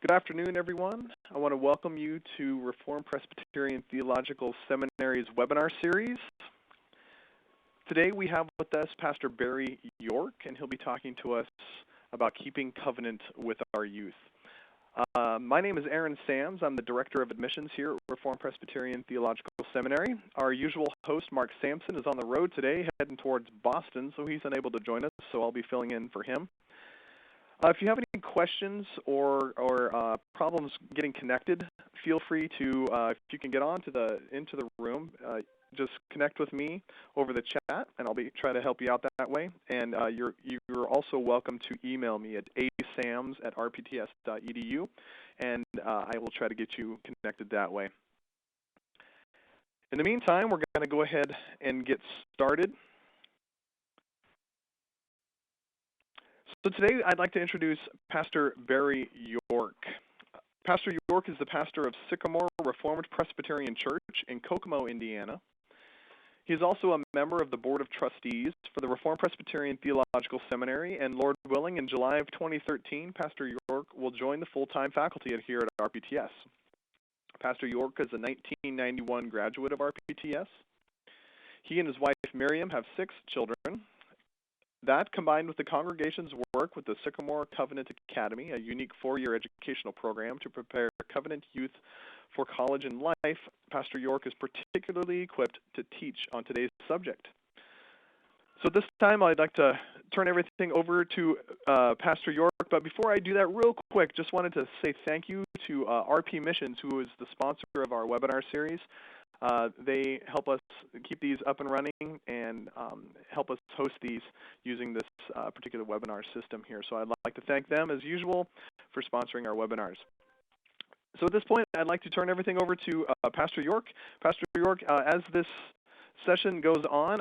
Good afternoon, everyone. I want to welcome you to Reformed Presbyterian Theological Seminary's webinar series. Today we have with us Pastor Barry York, and he'll be talking to us about keeping covenant with our youth. My name is Aaron Sams. I'm the Director of Admissions here at Reformed Presbyterian Theological Seminary. Our usual host, Mark Sampson, is on the road today, heading towards Boston, so he's unable to join us, so I'll be filling in for him. If you have any questions or problems getting connected, feel free to, if you can get into the room, just connect with me over the chat, and I'll try to help you out that way. And you're also welcome to email me at asams@rpts.edu, and I will try to get you connected that way. In the meantime, we're going to go ahead and get started. So today I'd like to introduce Pastor Barry York. Pastor York is the pastor of Sycamore Reformed Presbyterian Church in Kokomo, Indiana. He is also a member of the Board of Trustees for the Reformed Presbyterian Theological Seminary, and Lord willing, in July of 2013, Pastor York will join the full-time faculty here at RPTS. Pastor York is a 1991 graduate of RPTS. He and his wife Miriam have 6 children. That, combined with the congregation's work with the Sycamore Covenant Academy, a unique 4-year educational program to prepare covenant youth for college and life, Pastor York is particularly equipped to teach on today's subject. So at this time, I'd like to turn everything over to Pastor York. But before I do that, real quick, just wanted to say thank you to RP Missions, who is the sponsor of our webinar series. They help us keep these up and running and help us host these using this particular webinar system here. So I'd like to thank them, as usual, for sponsoring our webinars. So at this point, I'd like to turn everything over to Pastor York. Pastor York, as this session goes on,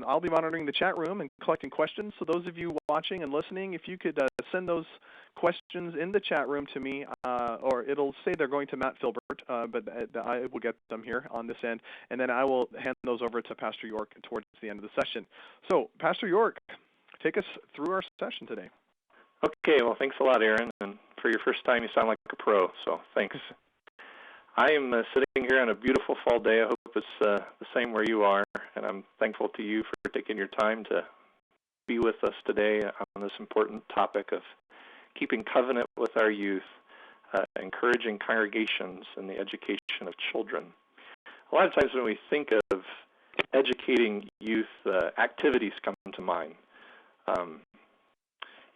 I'll be monitoring the chat room and collecting questions. So those of you watching and listening, if you could send those questions in the chat room to me, or it'll say they're going to Matt Filbert, but I will get them here on this end, and then I will hand those over to Pastor York towards the end of the session. So, Pastor York, take us through our session today. Okay, well, thanks a lot, Aaron, and for your first time, you sound like a pro, so thanks. I am sitting here on a beautiful fall day. I hope it's the same where you are, and I'm thankful to you for taking your time to be with us today on this important topic of keeping covenant with our youth, encouraging congregations in the education of children. A lot of times when we think of educating youth, activities come to mind.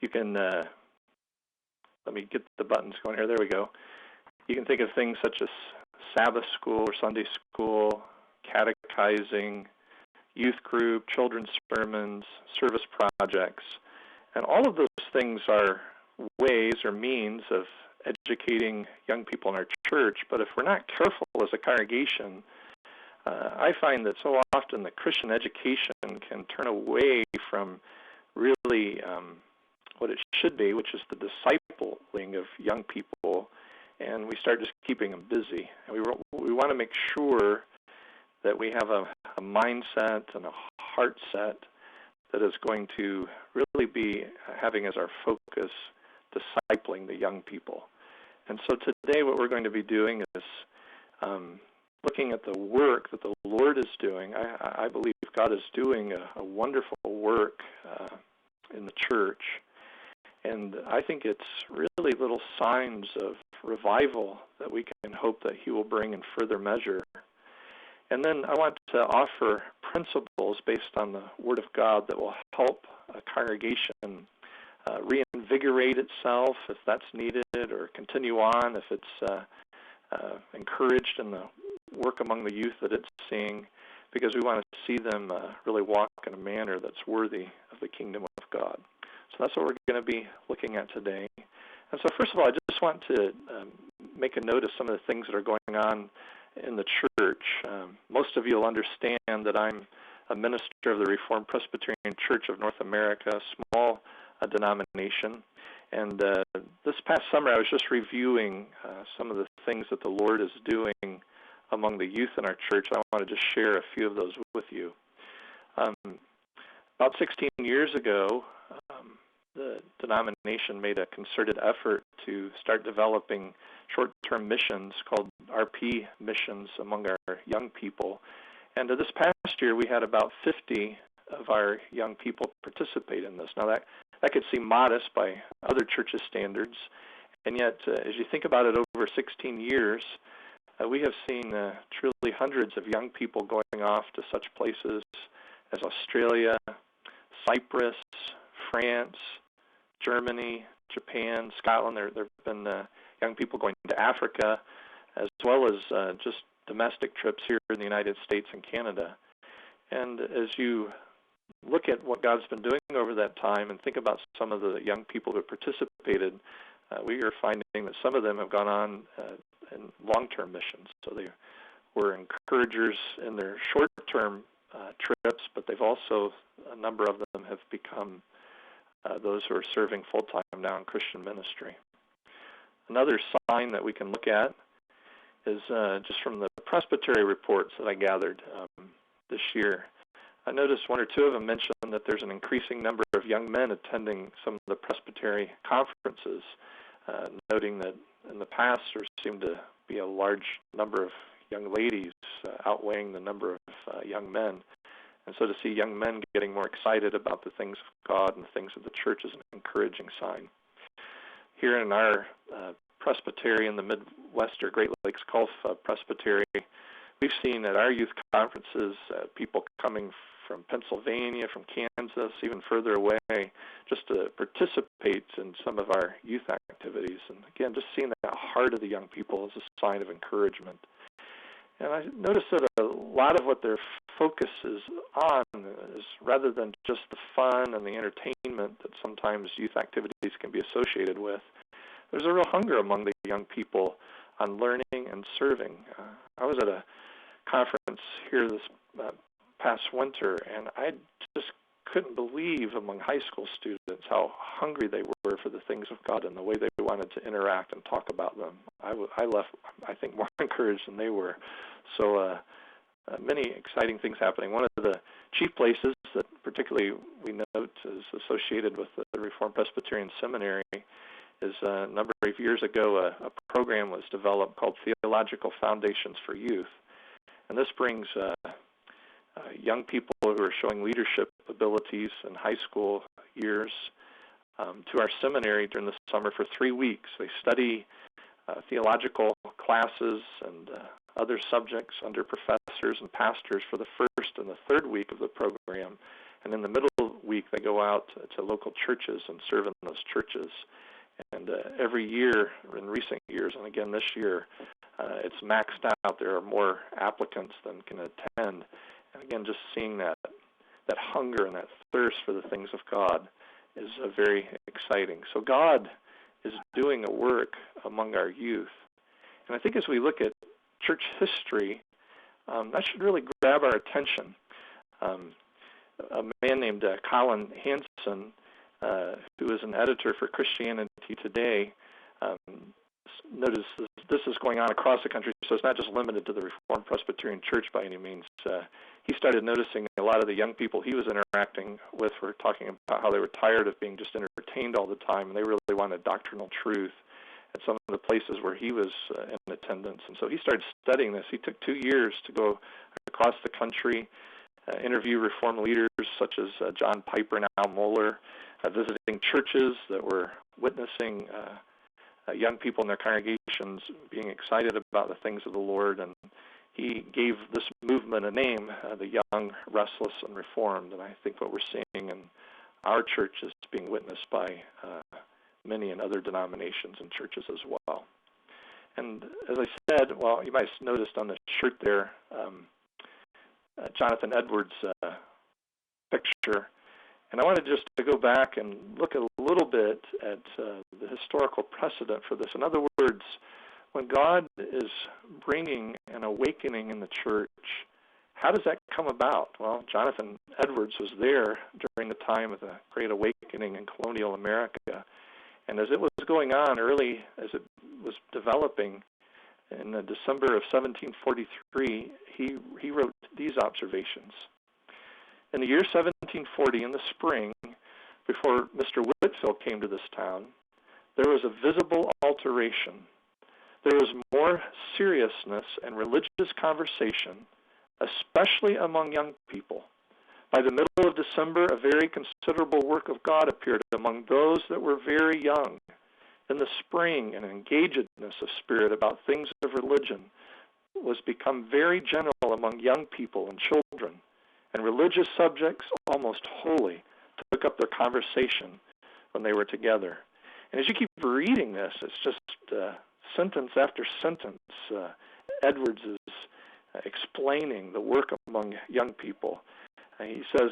You can, let me get the buttons going here, there we go. You can think of things such as Sabbath school or Sunday school, catechizing, youth group, children's sermons, service projects, and all of those things are ways or means of educating young people in our church. But if we're not careful as a congregation, I find that so often the Christian education can turn away from really what it should be, which is the discipling of young people, and we start just keeping them busy. And we want to make sure that we have a mindset and a heart set that is going to really be having as our focus discipling the young people. And so today what we're going to be doing is looking at the work that the Lord is doing. I believe God is doing a wonderful work in the church. And I think it's really little signs of revival that we can hope that He will bring in further measure. And then I want to offer principles based on the Word of God that will help a congregation reinvigorate itself if that's needed, or continue on if it's encouraged in the work among the youth that it's seeing, because we want to see them really walk in a manner that's worthy of the kingdom of God. So that's what we're going to be looking at today. And so first of all, I just want to make a note of some of the things that are going on in the church. Most of you will understand that I'm a minister of the Reformed Presbyterian Church of North America, a small denomination. And this past summer, I was just reviewing some of the things that the Lord is doing among the youth in our church. I want to just share a few of those with you. About 16 years ago, the denomination made a concerted effort to start developing short-term missions called RP missions among our young people. And this past year, we had about 50 of our young people participate in this. Now, that could seem modest by other churches' standards, and yet, as you think about it over 16 years, we have seen truly hundreds of young people going off to such places as Australia, Cyprus, France, Germany, Japan, Scotland. There have been young people going to Africa, as well as just domestic trips here in the United States and Canada. And as you look at what God's been doing over that time and think about some of the young people who participated, we are finding that some of them have gone on in long-term missions. So they were encouragers in their short-term trips, but they've also, a number of them have become those who are serving full-time now in Christian ministry. Another sign that we can look at is just from the presbytery reports that I gathered this year. I noticed one or two of them mentioned that there's an increasing number of young men attending some of the presbytery conferences, noting that in the past there seemed to be a large number of young ladies outweighing the number of young men. And so to see young men getting more excited about the things of God and the things of the church is an encouraging sign. Here in our presbytery in the Midwest or Great Lakes Gulf Presbytery, we've seen at our youth conferences people coming from Pennsylvania, from Kansas, even further away, just to participate in some of our youth activities. And again, just seeing that heart of the young people is a sign of encouragement. And I noticed that a lot of what their focus is on is, rather than just the fun and the entertainment that sometimes youth activities can be associated with, there's a real hunger among the young people on learning and serving. I was at a conference here this past winter, and I just couldn't believe among high school students how hungry they were for the things of God and the way they wanted to interact and talk about them. I left, I think, more encouraged than they were. So many exciting things happening. One of the chief places that particularly we note is associated with the Reformed Presbyterian Seminary is a number of years ago a program was developed called Theological Foundations for Youth. And this brings young people who are showing leadership abilities in high school years to our seminary during the summer for 3 weeks. They study theological classes and other subjects under professors and pastors for the first and the third week of the program. And in the middle week, they go out to local churches and serve in those churches. And every year, in recent years, and again this year, it's maxed out. There are more applicants than can attend. And again, just seeing that hunger and that thirst for the things of God is very exciting. So God is doing a work among our youth. And I think as we look at church history, that should really grab our attention. A man named Colin Hansen, who is an editor for Christianity Today, notice this is going on across the country, so it's not just limited to the Reformed Presbyterian Church by any means. He started noticing a lot of the young people he was interacting with were talking about how they were tired of being just entertained all the time, and they really wanted doctrinal truth at some of the places where he was in attendance. And so he started studying this. He took 2 years to go across the country, interview Reformed leaders such as John Piper and Al Mohler, visiting churches that were witnessing young people in their congregations being excited about the things of the Lord. And he gave this movement a name, the Young, Restless, and Reformed. And I think what we're seeing in our church is being witnessed by many in other denominations and churches as well. And as I said, well, you might have noticed on the shirt there, Jonathan Edwards' picture. And I wanted just to go back and look a little bit at the historical precedent for this. In other words, when God is bringing an awakening in the church, how does that come about? Well, Jonathan Edwards was there during the time of the Great Awakening in colonial America. And as it was going on early, as it was developing, in December of 1743, he wrote these observations. In the year 1740, in the spring, before Mr. Whitfield came to this town, there was a visible alteration. There was more seriousness and religious conversation, especially among young people. By the middle of December, a very considerable work of God appeared among those that were very young. In the spring, an engagedness of spirit about things of religion was become very general among young people and children, and religious subjects, almost wholly, took up their conversation when they were together. And as you keep reading this, it's just sentence after sentence. Edwards is explaining the work among young people. He says,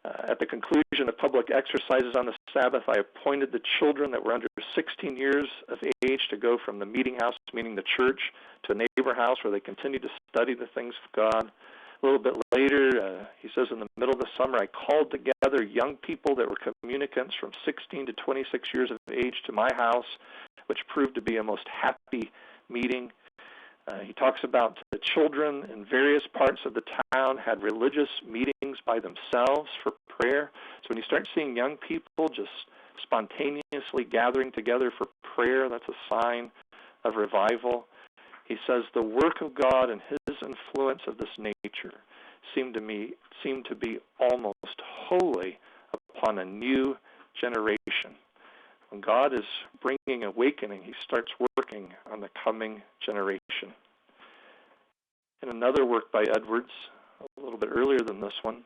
at the conclusion of public exercises on the Sabbath, I appointed the children that were under 16 years of age to go from the meeting house, meaning the church, to a neighbor house where they continued to study the things of God. A little bit later, he says, in the middle of the summer, I called together young people that were communicants from 16 to 26 years of age to my house, which proved to be a most happy meeting. He talks about the children in various parts of the town had religious meetings by themselves for prayer. So when you start seeing young people just spontaneously gathering together for prayer, that's a sign of revival. He says the work of God and his influence of this nature seemed to be almost wholly upon a new generation. When God is bringing awakening, he starts working on the coming generation. In another work by Edwards, a little bit earlier than this one,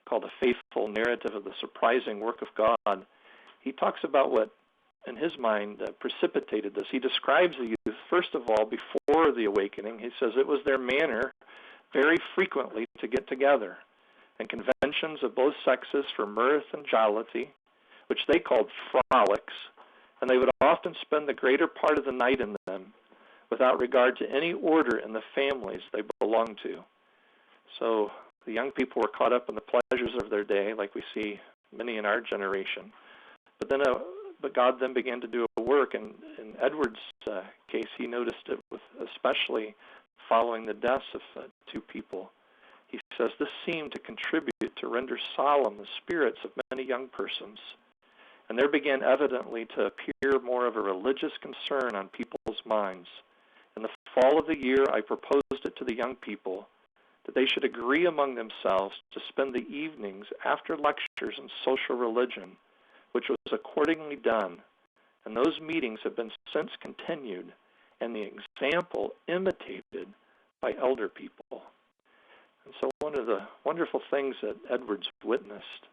called A Faithful Narrative of the Surprising Work of God, he talks about what, in his mind, precipitated this. He describes the youth, first of all, before the awakening. He says it was their manner very frequently to get together, and conventions of both sexes for mirth and jollity, which they called frolics, and they would often spend the greater part of the night in them without regard to any order in the families they belonged to. So the young people were caught up in the pleasures of their day, like we see many in our generation. But God then began to do a work, and in Edwards' case, he noticed it with especially following the deaths of two people. He says this seemed to contribute to render solemn the spirits of many young persons. And there began evidently to appear more of a religious concern on people's minds. In the fall of the year, I proposed it to the young people that they should agree among themselves to spend the evenings after lectures in social religion, which was accordingly done. And those meetings have been since continued, and the example imitated by elder people. And so one of the wonderful things that Edwards witnessed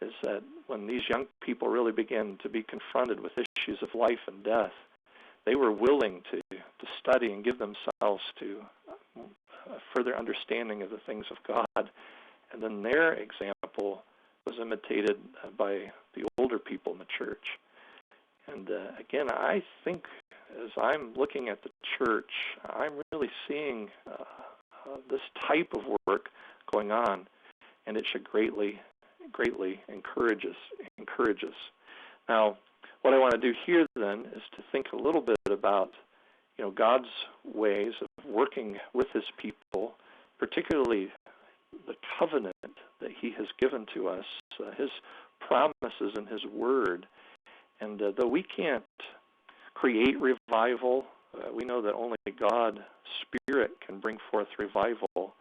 is that when these young people really began to be confronted with issues of life and death, they were willing to study and give themselves to a further understanding of the things of God. And then their example was imitated by the older people in the church. And again, I think as I'm looking at the church, I'm really seeing this type of work going on, and it should greatly encourage us. Now, what I want to do here then is to think a little bit about, God's ways of working with his people, particularly the covenant that he has given to us, his promises in his word. And though we can't create revival, we know that only God's Spirit can bring forth revival.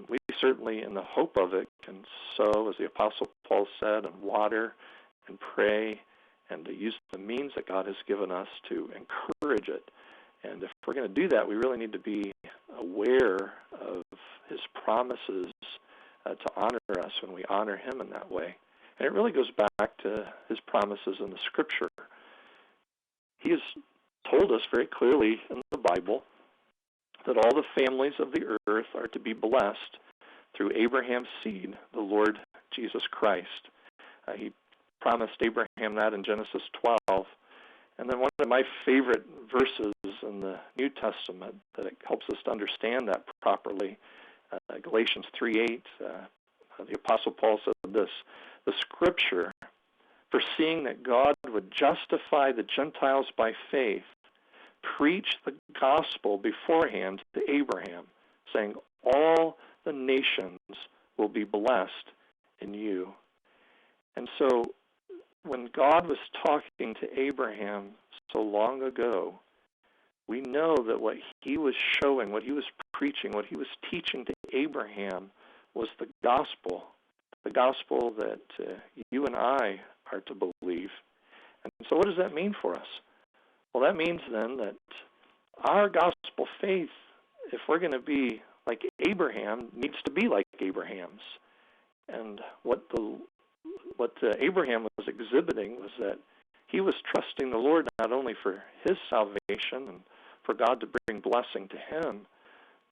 We certainly, in the hope of it, can sow, as the Apostle Paul said, and water and pray and to use the means that God has given us to encourage it. And if we're going to do that, we really need to be aware of his promises to honor us when we honor him in that way. And it really goes back to his promises in the Scripture. He has told us very clearly in the Bible that all the families of the earth are to be blessed through Abraham's seed, the Lord Jesus Christ. He promised Abraham that in Genesis 12. And then one of my favorite verses in the New Testament that it helps us to understand that properly, Galatians 3:8, the Apostle Paul said this, the Scripture, foreseeing that God would justify the Gentiles by faith, preached the gospel beforehand to Abraham, saying, all the nations will be blessed in you. And so when God was talking to Abraham so long ago, we know that what he was showing, what he was preaching, what he was teaching to Abraham was the gospel that you and I are to believe. And so what does that mean for us? Well, that means then that our gospel faith, if we're going to be like Abraham, needs to be like Abraham's. And what Abraham was exhibiting was that he was trusting the Lord not only for his salvation and for God to bring blessing to him,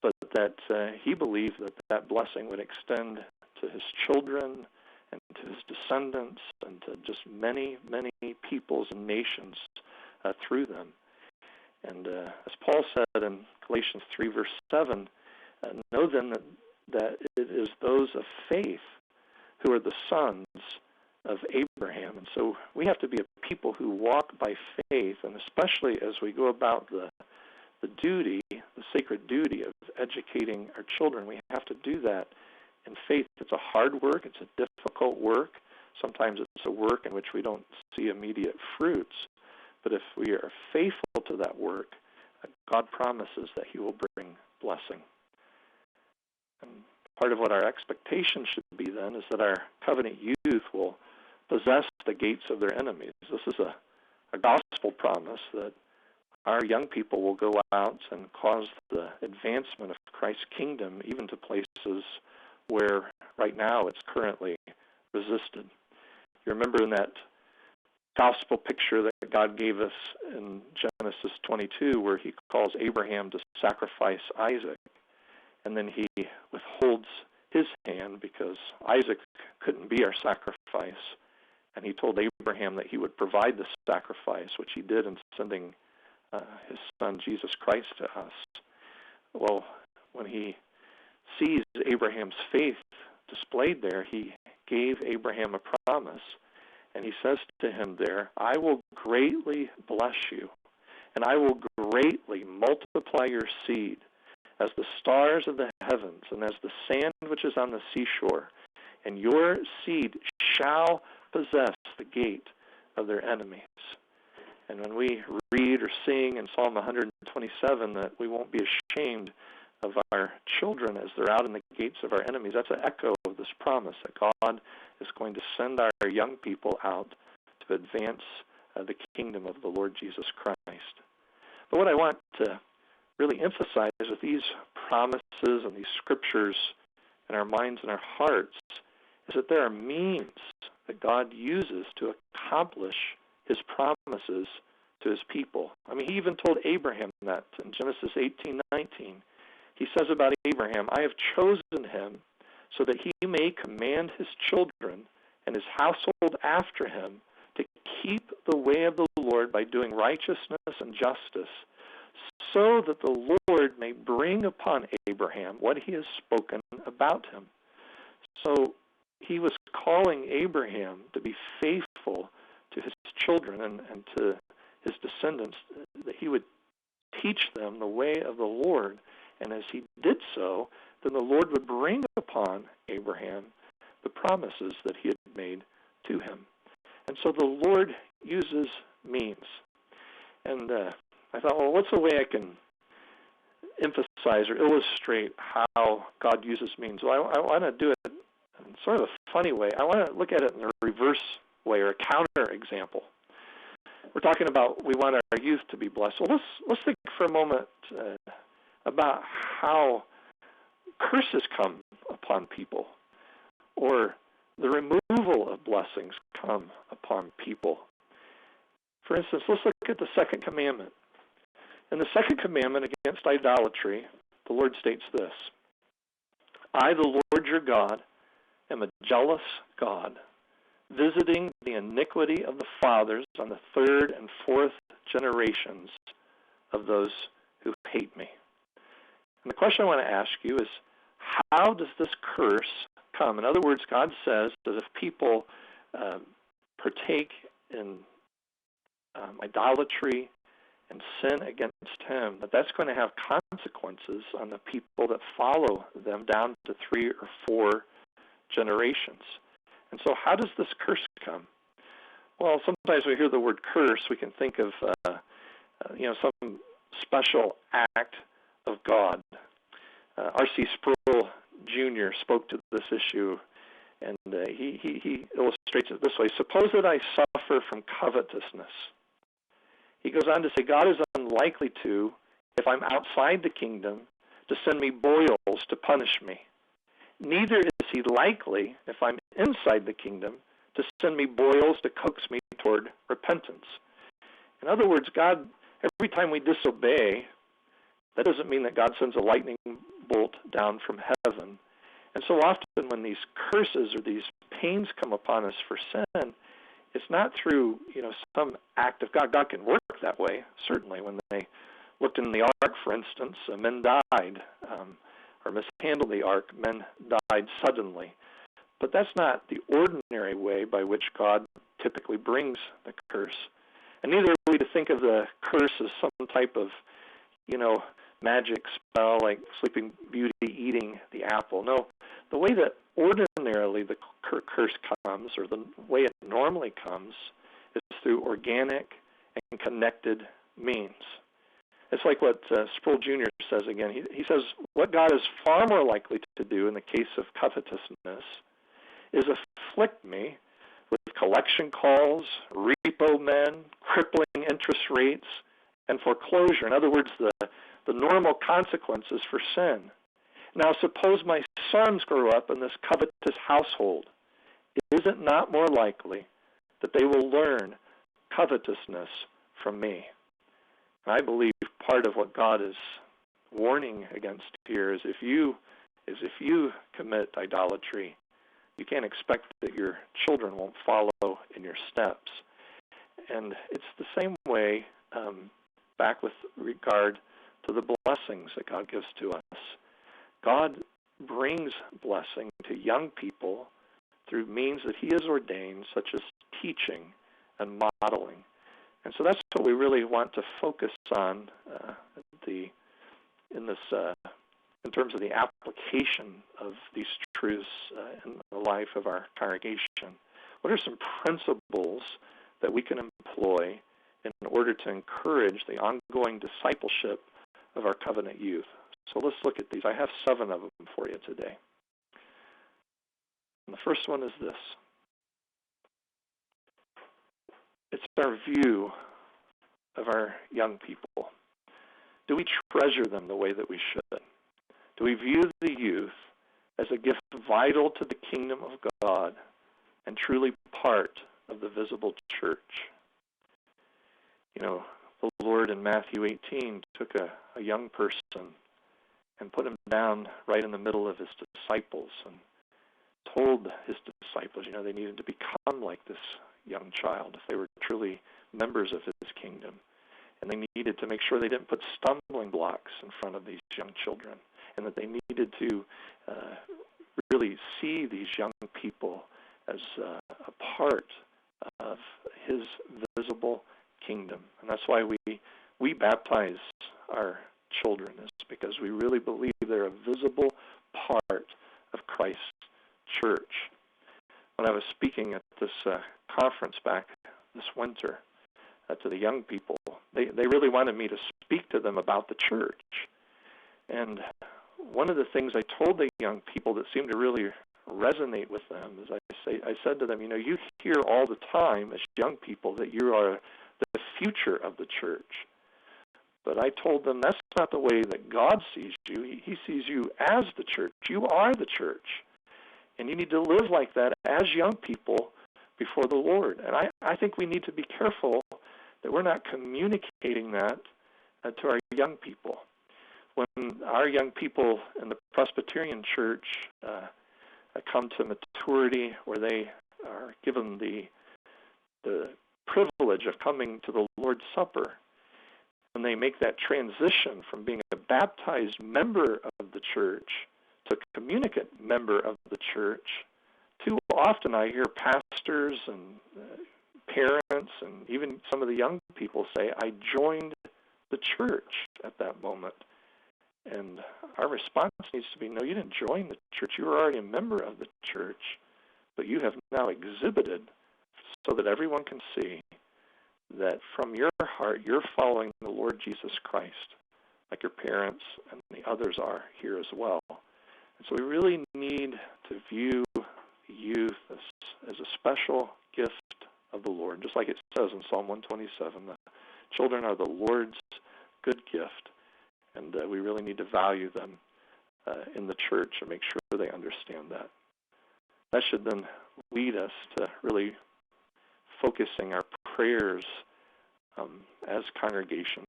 but that he believed that that blessing would extend to his children and to his descendants and to just many, many peoples and nations through them. And as Paul said in Galatians 3, verse 7, know then that it is those of faith who are the sons of Abraham. And so we have to be a people who walk by faith, and especially as we go about the duty, the sacred duty of educating our children, we have to do that in faith. It's a hard work. It's a difficult work. Sometimes it's a work in which we don't see immediate fruits. But if we are faithful to that work, God promises that he will bring blessing. And part of what our expectation should be then is that our covenant youth will possess the gates of their enemies. This is a gospel promise that our young people will go out and cause the advancement of Christ's kingdom even to places where right now it's currently resisted. You remember in that gospel picture that God gave us in Genesis 22 where he calls Abraham to sacrifice Isaac, and then he withholds his hand because Isaac couldn't be our sacrifice, and he told Abraham that he would provide the sacrifice, which he did in sending his son Jesus Christ to us. Well, when he sees Abraham's faith displayed there, he gave Abraham a promise, and he says to him there, I will greatly bless you, and I will greatly multiply your seed as the stars of the heavens and as the sand which is on the seashore, and your seed shall possess the gate of their enemies. And when we read or sing in Psalm 127 that we won't be ashamed of our children as they're out in the gates of our enemies, that's an echo of this promise that God is going to send our young people out to advance the kingdom of the Lord Jesus Christ. But what I want to really emphasize with these promises and these scriptures in our minds and our hearts is that there are means that God uses to accomplish his promises to his people. I mean, he even told Abraham that in Genesis 18:19. He says about Abraham, I have chosen him so that he may command his children and his household after him to keep the way of the Lord by doing righteousness and justice, so that the Lord may bring upon Abraham what he has spoken about him. So he was calling Abraham to be faithful to his children and to his descendants, that he would teach them the way of the Lord. And as he did so, then the Lord would bring upon Abraham the promises that he had made to him. And so the Lord uses means. And I thought, well, what's a way I can emphasize or illustrate how God uses means? Well, I want to do it in sort of a funny way. I want to look at it in a reverse way, or a counterexample. We're talking about we want our youth to be blessed. Well, let's think for a moment about how curses come upon people, or the removal of blessings come upon people. For instance, let's look at the second commandment. In the second commandment against idolatry, the Lord states this: I, the Lord your God, am a jealous God, visiting the iniquity of the fathers on the third and fourth generations of those who hate me. And the question I want to ask you is, how does this curse come? In other words, God says that if people partake in idolatry and sin against him, that's going to have consequences on the people that follow them down to 3 or 4 generations. And so how does this curse come? Well, sometimes we hear the word curse, we can think of some special act of God. R.C. Sproul Jr. spoke to this issue, and he illustrates it this way. Suppose that I suffer from covetousness. He goes on to say, God is unlikely to, if I'm outside the kingdom, to send me boils to punish me. Neither is he likely, if I'm inside the kingdom, to send me boils to coax me toward repentance. In other words, God, every time we disobey, that doesn't mean that God sends a lightning bolt down from heaven. And so often when these curses or these pains come upon us for sin, it's not through some act of God. God can work that way, certainly. When they looked in the ark, for instance, men died, or mishandled the ark, men died suddenly. But that's not the ordinary way by which God typically brings the curse. And neither are we to think of the curse as some type of, magic spell like Sleeping Beauty eating the apple. No, the way that ordinarily the curse comes, or the way it normally comes, is through organic and connected means. It's like what Sproul Jr. says again. He says, what God is far more likely to do in the case of covetousness is afflict me with collection calls, repo men, crippling interest rates, and foreclosure. In other words, the normal consequences for sin. Now, suppose my sons grow up in this covetous household. Is it not more likely that they will learn covetousness from me? And I believe part of what God is warning against here is if you commit idolatry, you can't expect that your children won't follow in your steps. And it's the same way back with regard to the blessings that God gives to us. God brings blessing to young people through means that he has ordained, such as teaching and modeling. And so that's what we really want to focus on in terms of the application of these truths in the life of our congregation. What are some principles that we can employ in order to encourage the ongoing discipleship of our covenant youth? So let's look at these. I have 7 of them for you today. And the first one is this. It's our view of our young people. Do we treasure them the way that we should? Do we view the youth as a gift vital to the kingdom of God and truly part of the visible church? The Lord in Matthew 18 took a young person and put him down right in the middle of his disciples and told his disciples, they needed to become like this young child if they were truly members of his kingdom. And they needed to make sure they didn't put stumbling blocks in front of these young children, and that they needed to really see these young people as a part of his visible kingdom. And that's why we baptize our children, is because we really believe they're a visible part of Christ's church. When I was speaking at this conference back this winter to the young people, they really wanted me to speak to them about the church. And one of the things I told the young people that seemed to really resonate with them is I said to them, you hear all the time as young people that you are the future of the church. But I told them that's not the way that God sees you. He sees you as the church. You are the church. And you need to live like that as young people before the Lord. And I think we need to be careful that we're not communicating that to our young people. When our young people in the Presbyterian church come to maturity, where they are given the privilege of coming to the Lord's Supper, when they make that transition from being a baptized member of the church to a communicant member of the church, too often I hear pastors and parents and even some of the young people say, I joined the church at that moment. And our response needs to be, no, you didn't join the church. You were already a member of the church. but you have now exhibited so that everyone can see that from your heart you're following the Lord Jesus Christ, like your parents and the others are here as well. And so we really need to view youth as a special gift of the Lord, just like it says in Psalm 127, the children are the Lord's good gift, and we really need to value them in the church and make sure they understand that. That should then lead us to really focusing our prayers as congregations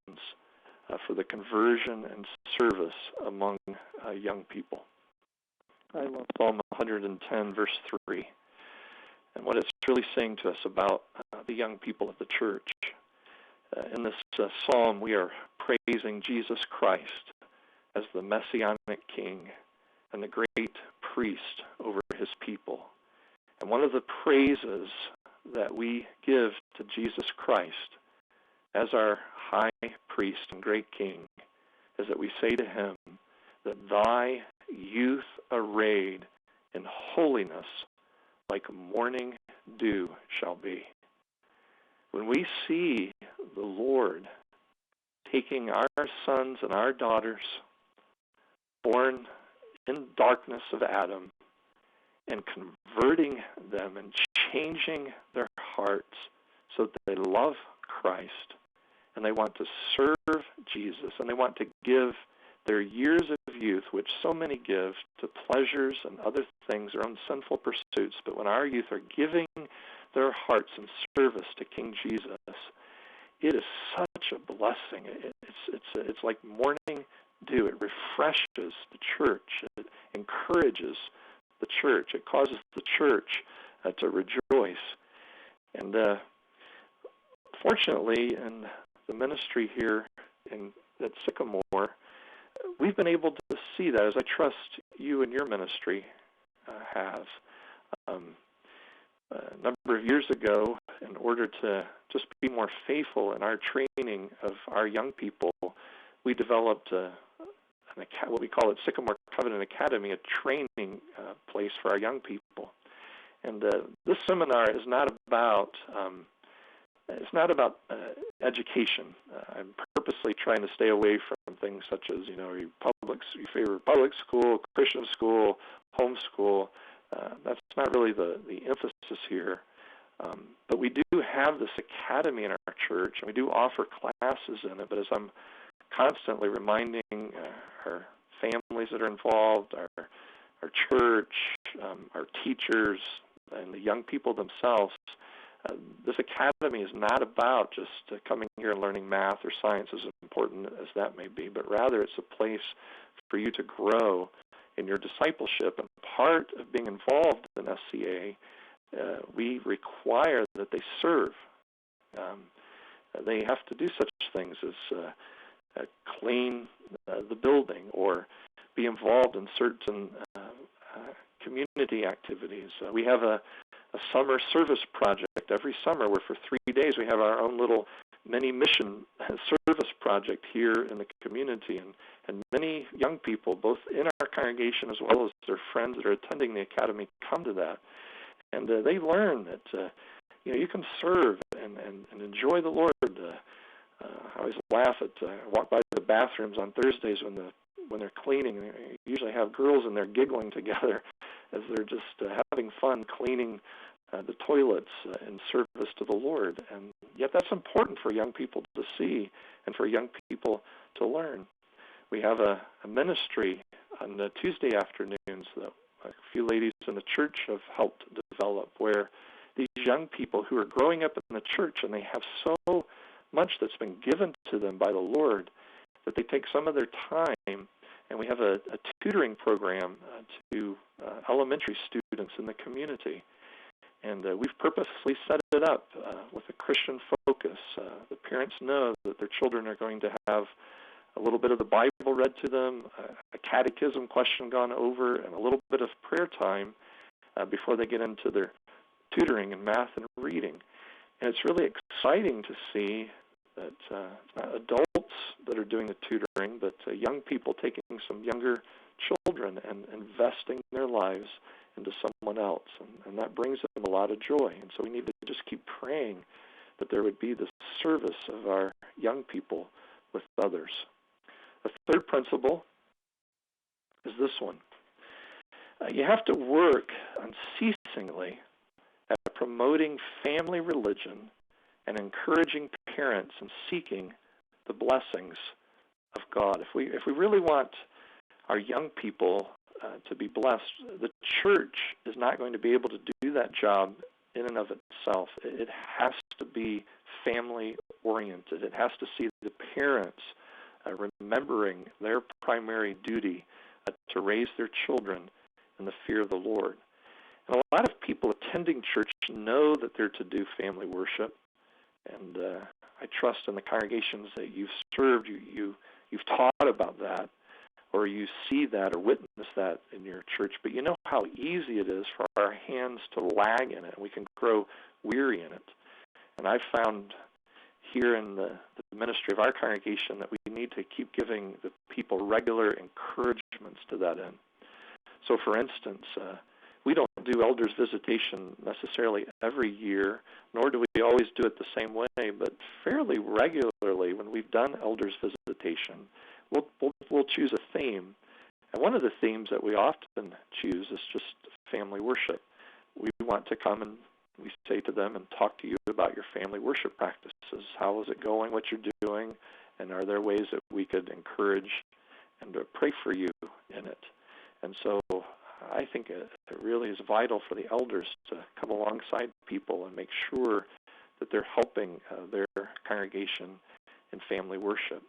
for the conversion and service among young people. I love Psalm 110, verse 3, and what it's really saying to us about the young people of the church. In this psalm, we are praising Jesus Christ as the Messianic King and the great priest over his people. And one of the praises that we give to Jesus Christ as our high priest and great King is that we say to him that thy youth arrayed in holiness like morning dew shall be. When we see the Lord taking our sons and our daughters born in darkness of Adam and converting them and changing their hearts so that they love Christ and they want to serve Jesus and they want to give their years of youth, which so many give, to pleasures and other things, their own sinful pursuits. But when our youth are giving their hearts in service to King Jesus, it is such a blessing. It's like morning dew. It refreshes the church. It encourages the church. It causes the church to rejoice. And fortunately, in the ministry here at Sycamore, we've been able to see that, as I trust you and your ministry has. A number of years ago, in order to just be more faithful in our training of our young people, we developed what we call at Sycamore Covenant Academy, a training place for our young people. And this seminar is not about education. I'm purposely trying to stay away from things such as, you favor public school, Christian school, homeschool. That's not really the emphasis here. But we do have this academy in our church, and we do offer classes in it. But as I'm constantly reminding our families that are involved, our church, our teachers, and the young people themselves, this academy is not about just coming here and learning math or science, as important as that may be, but rather it's a place for you to grow in your discipleship. And part of being involved in SCA, we require that they serve. They have to do such things as clean the building or be involved in certain community activities. We have a summer service project every summer where for 3 days we have our own little mini mission service project here in the community, and many young people, both in our congregation as well as their friends that are attending the academy, come to that, and they learn that you can serve and enjoy the Lord. I always laugh at I walk by the bathrooms on Thursdays when they're cleaning. They usually have girls in there giggling together as they're just having fun cleaning the toilets in service to the Lord. And yet that's important for young people to see and for young people to learn. We have a ministry on the Tuesday afternoons that a few ladies in the church have helped develop, where these young people who are growing up in the church and they have so much that's been given to them by the Lord that they take some of their time, and we have a tutoring program to elementary students in the community. And we've purposely set it up with a Christian focus. The parents know that their children are going to have a little bit of the Bible read to them, a catechism question gone over, and a little bit of prayer time before they get into their tutoring in math and reading. And it's really exciting to see that it's not adults that are doing the tutoring, but young people taking some younger children and investing their lives into to someone else, and that brings them a lot of joy. And so we need to just keep praying that there would be this service of our young people with others. The third principle is this one. You have to work unceasingly at promoting family religion and encouraging parents in seeking the blessings of God. If we really want our young people to be blessed, the church is not going to be able to do that job in and of itself. It has to be family-oriented. It has to see the parents remembering their primary duty to raise their children in the fear of the Lord. And a lot of people attending church know that they're to do family worship, and I trust in the congregations that you've served, you've taught about that, or you see that or witness that in your church, but you know how easy it is for our hands to lag in it, and we can grow weary in it. And I've found here in the ministry of our congregation that we need to keep giving the people regular encouragements to that end. So, for instance, we don't do elders visitation necessarily every year, nor do we always do it the same way, but fairly regularly when we've done elders visitation, we'll choose a theme. And one of the themes that we often choose is just family worship. We want to come and we say to them and talk to you about your family worship practices. How is it going, what you're doing, and are there ways that we could encourage and pray for you in it? And so I think it really is vital for the elders to come alongside people and make sure that they're helping their congregation in family worship.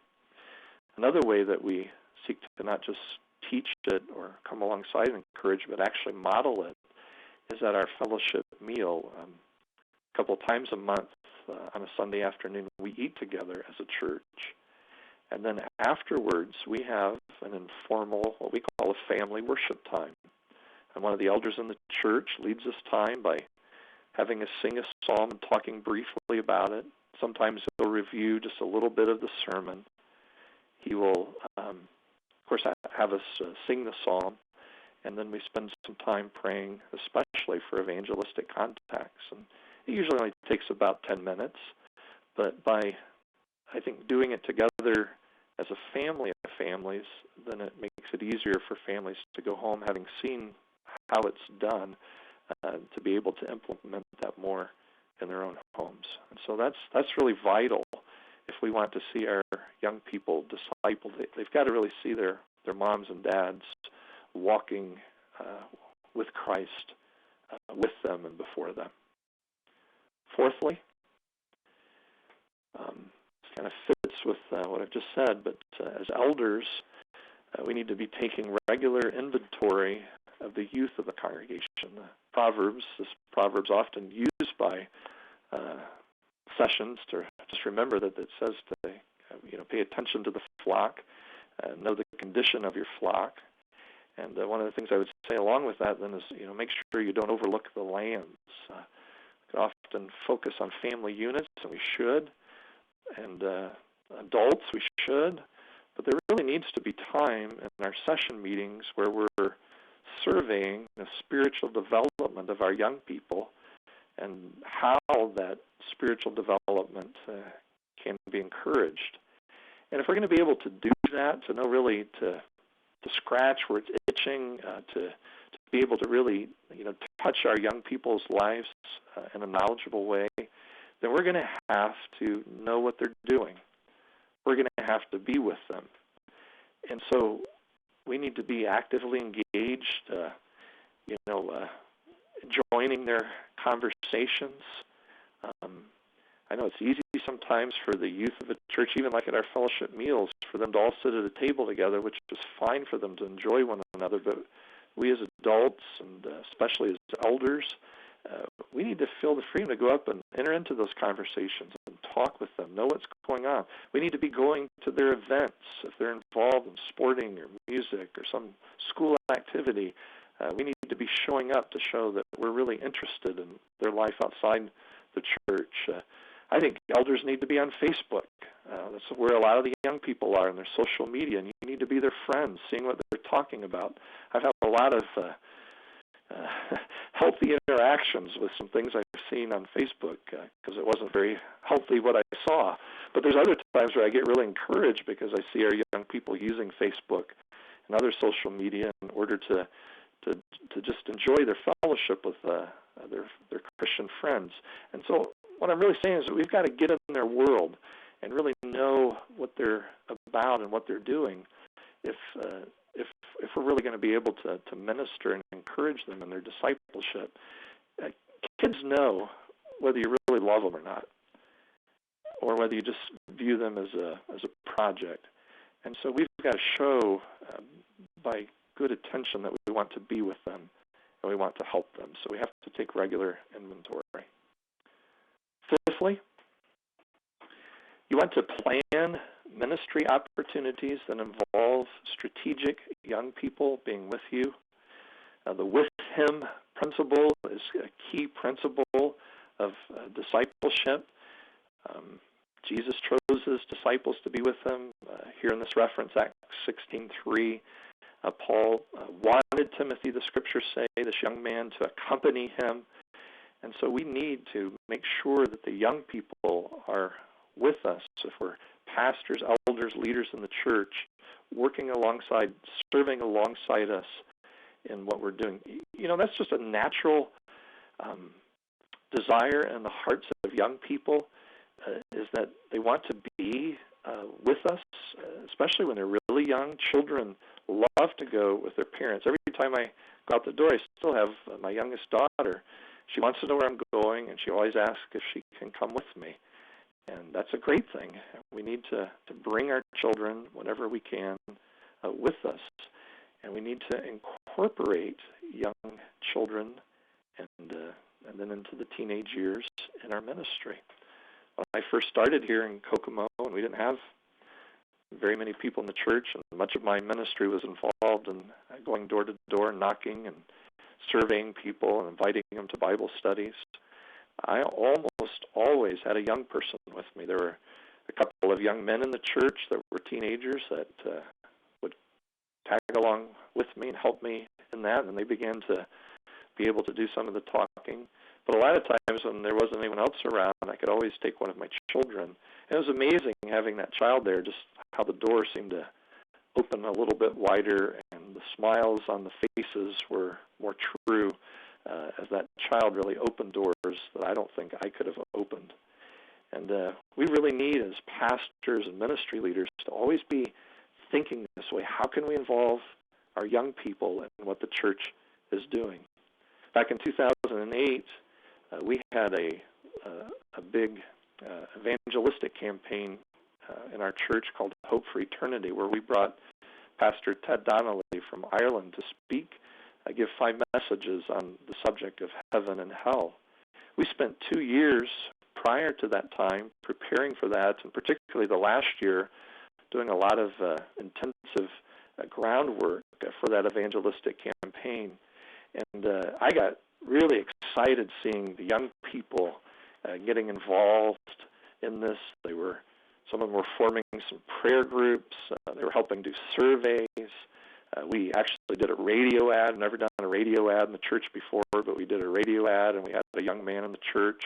Another way that we seek to not just teach it or come alongside and encourage, but actually model it, is at our fellowship meal. A couple of times a month on a Sunday afternoon, we eat together as a church. And then afterwards, we have an informal, what we call a family worship time. And one of the elders in the church leads this time by having us sing a psalm and talking briefly about it. Sometimes he'll review just a little bit of the sermon. He will, of course, have us sing the psalm, and then we spend some time praying, especially for evangelistic contacts. And it usually only takes about 10 minutes, but by, I think, doing it together as a family of families, then it makes it easier for families to go home having seen how it's done, to be able to implement that more in their own homes. And so that's really vital. If we want to see our young people discipled, they've got to really see their moms and dads walking with Christ with them and before them. Fourthly, this kind of fits with what I've just said, but as elders, we need to be taking regular inventory of the youth of the congregation. This proverb's often used by sessions to just remember that it says to pay attention to the flock, know the condition of your flock. And one of the things I would say along with that then is, make sure you don't overlook the lambs. We can often focus on family units, and we should, and adults, we should, but there really needs to be time in our session meetings where we're surveying the spiritual development of our young people and how that spiritual development can be encouraged. And if we're going to be able to do that, to know really to scratch where it's itching, to be able to really touch our young people's lives in a knowledgeable way, then we're going to have to know what they're doing. We're going to have to be with them. And so we need to be actively engaged, joining their conversations. I know it's easy sometimes for the youth of a church, even like at our fellowship meals, for them to all sit at a table together, which is fine for them to enjoy one another. But we as adults, and especially as elders, we need to feel the freedom to go up and enter into those conversations and talk with them, know what's going on. We need to be going to their events if they're involved in sporting or music or some school activity. We need to be showing up to show that we're really interested in their life outside the church. I think elders need to be on Facebook. That's where a lot of the young people are in their social media, and you need to be their friends, seeing what they're talking about. I've had a lot of healthy interactions with some things I've seen on Facebook, because it wasn't very healthy what I saw. But there's other times where I get really encouraged because I see our young people using Facebook and other social media in order to just enjoy their fellowship with their Christian friends. And so what I'm really saying is that we've got to get in their world and really know what they're about and what they're doing if we're really going to be able to minister and encourage them in their discipleship. Kids know whether you really love them or not, or whether you just view them as a project. And so we've got to show by good attention that we want to be with them and we want to help them. So we have to take regular inventory. Fifthly, you want to plan ministry opportunities that involve strategic young people being with you. The with him principle is a key principle of discipleship. Jesus chose his disciples to be with him. Here in this reference, Acts 16:3, Paul wanted Timothy, the scriptures say, this young man to accompany him. And so we need to make sure that the young people are with us. If we're pastors, elders, leaders in the church, working alongside, serving alongside us in what we're doing. You know, that's just a natural desire in the hearts of young people, is that they want to be with us, especially when they're really young. Children love to go with their parents. Every time I go out the door, I still have my youngest daughter. She wants to know where I'm going, and she always asks if she can come with me. And that's a great thing. We need to bring our children, whenever we can, with us. And we need to incorporate young children and then into the teenage years in our ministry. When I first started here in Kokomo, and we didn't have very many people in the church, and much of my ministry was involved in going door to door, knocking and surveying people and inviting them to Bible studies, I almost always had a young person with me. There were a couple of young men in the church that were teenagers that would tag along with me and help me in that, and they began to be able to do some of the talking. But a lot of times when there wasn't anyone else around, I could always take one of my children. And it was amazing having that child there, just how the door seemed to open a little bit wider, and the smiles on the faces were more true as that child really opened doors that I don't think I could have opened. And we really need, as pastors and ministry leaders, to always be thinking this way. How can we involve our young people in what the church is doing? Back in 2008, we had a big evangelistic campaign in our church called Hope for Eternity, where we brought Pastor Ted Donnelly from Ireland to speak, give 5 messages on the subject of heaven and hell. We spent 2 years prior to that time preparing for that, and particularly the last year doing a lot of intensive groundwork for that evangelistic campaign. And I got really excited seeing the young people getting involved in this. Some of them were forming some prayer groups. They were helping do surveys. We actually did a radio ad. I've never done a radio ad in the church before, but we did a radio ad, and we had a young man in the church,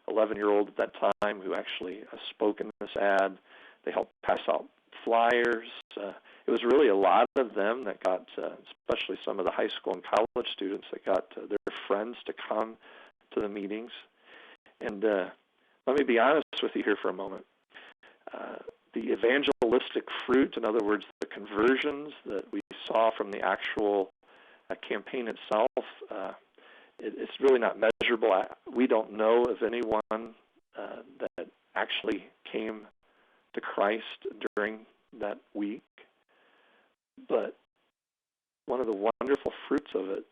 11-year-old at that time, who actually spoke in this ad. They helped pass out flyers. It was really a lot of them that got, especially some of the high school and college students, that got their friends to come to the meetings. And let me be honest with you here for a moment. The evangelistic fruit, in other words, the conversions that we saw from the actual campaign itself, it's really not measurable. We don't know of anyone that actually came to Christ during that week. But one of the wonderful fruits of it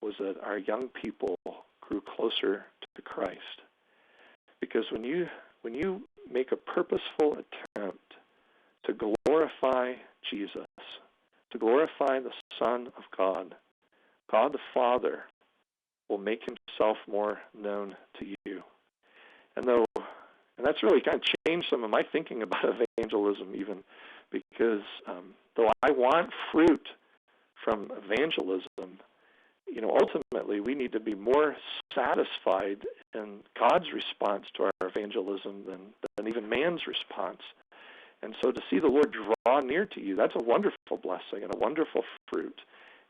was that our young people grew closer to Christ. Because when you make a purposeful attempt to glorify Jesus, to glorify the Son of God, God the Father will make himself more known to you. And that's really kind of changed some of my thinking about evangelism even, because though I want fruit from evangelism, ultimately we need to be more satisfied in God's response to our evangelism than even man's response. And so to see the Lord draw near to you, that's a wonderful blessing and a wonderful fruit,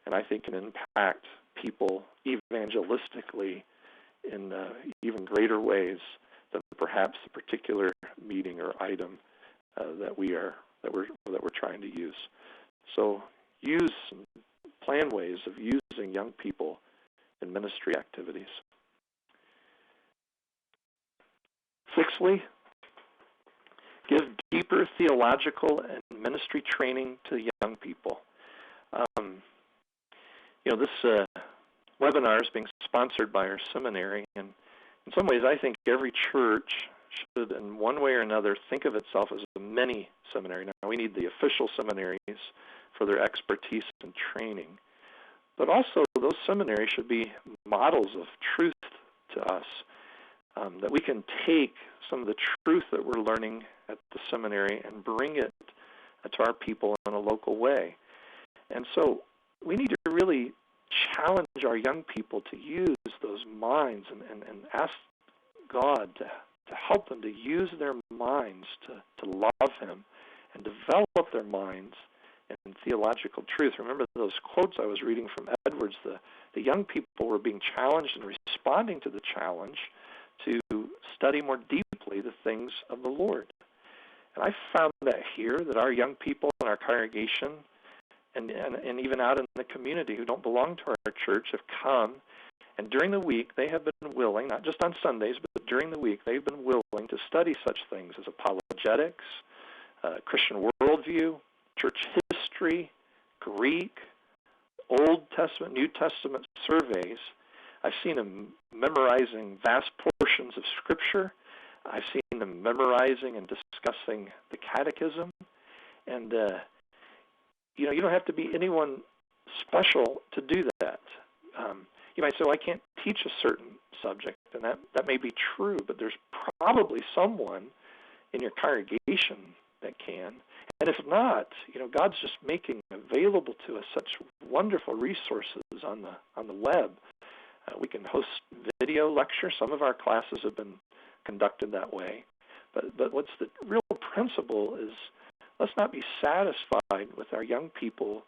and I think can impact people evangelistically in even greater ways than perhaps the particular meeting or item that we're trying to use. So plan ways of using young people in ministry activities. Sixthly, give deeper theological and ministry training to young people. This webinar is being sponsored by our seminary, and in some ways I think every church should, in one way or another, think of itself as a mini seminary. Now, we need the official seminaries for their expertise and training, but also those seminaries should be models of truth to us, that we can take some of the truth that we're learning at the seminary and bring it to our people in a local way. And so we need to really challenge our young people to use those minds and ask God to help them to use their minds to love Him and develop their minds in theological truth. Remember those quotes I was reading from Edwards, the young people were being challenged and responding to the challenge to study more deeply the things of the Lord. And I found that here, that our young people in our congregation and even out in the community who don't belong to our church have come, and during the week they have been willing, not just on Sundays, but during the week they've been willing to study such things as apologetics, Christian worldview, church history, Greek, Old Testament, New Testament surveys. I've seen them memorizing vast portions of Scripture. I've seen them memorizing and discussing the catechism. And, you don't have to be anyone special to do that. You might say, well, I can't teach a certain subject, and that may be true, but there's probably someone in your congregation that can. And if not, God's just making available to us such wonderful resources on the web. We can host video lectures. Some of our classes have been conducted that way. But what's the real principle is, let's not be satisfied with our young people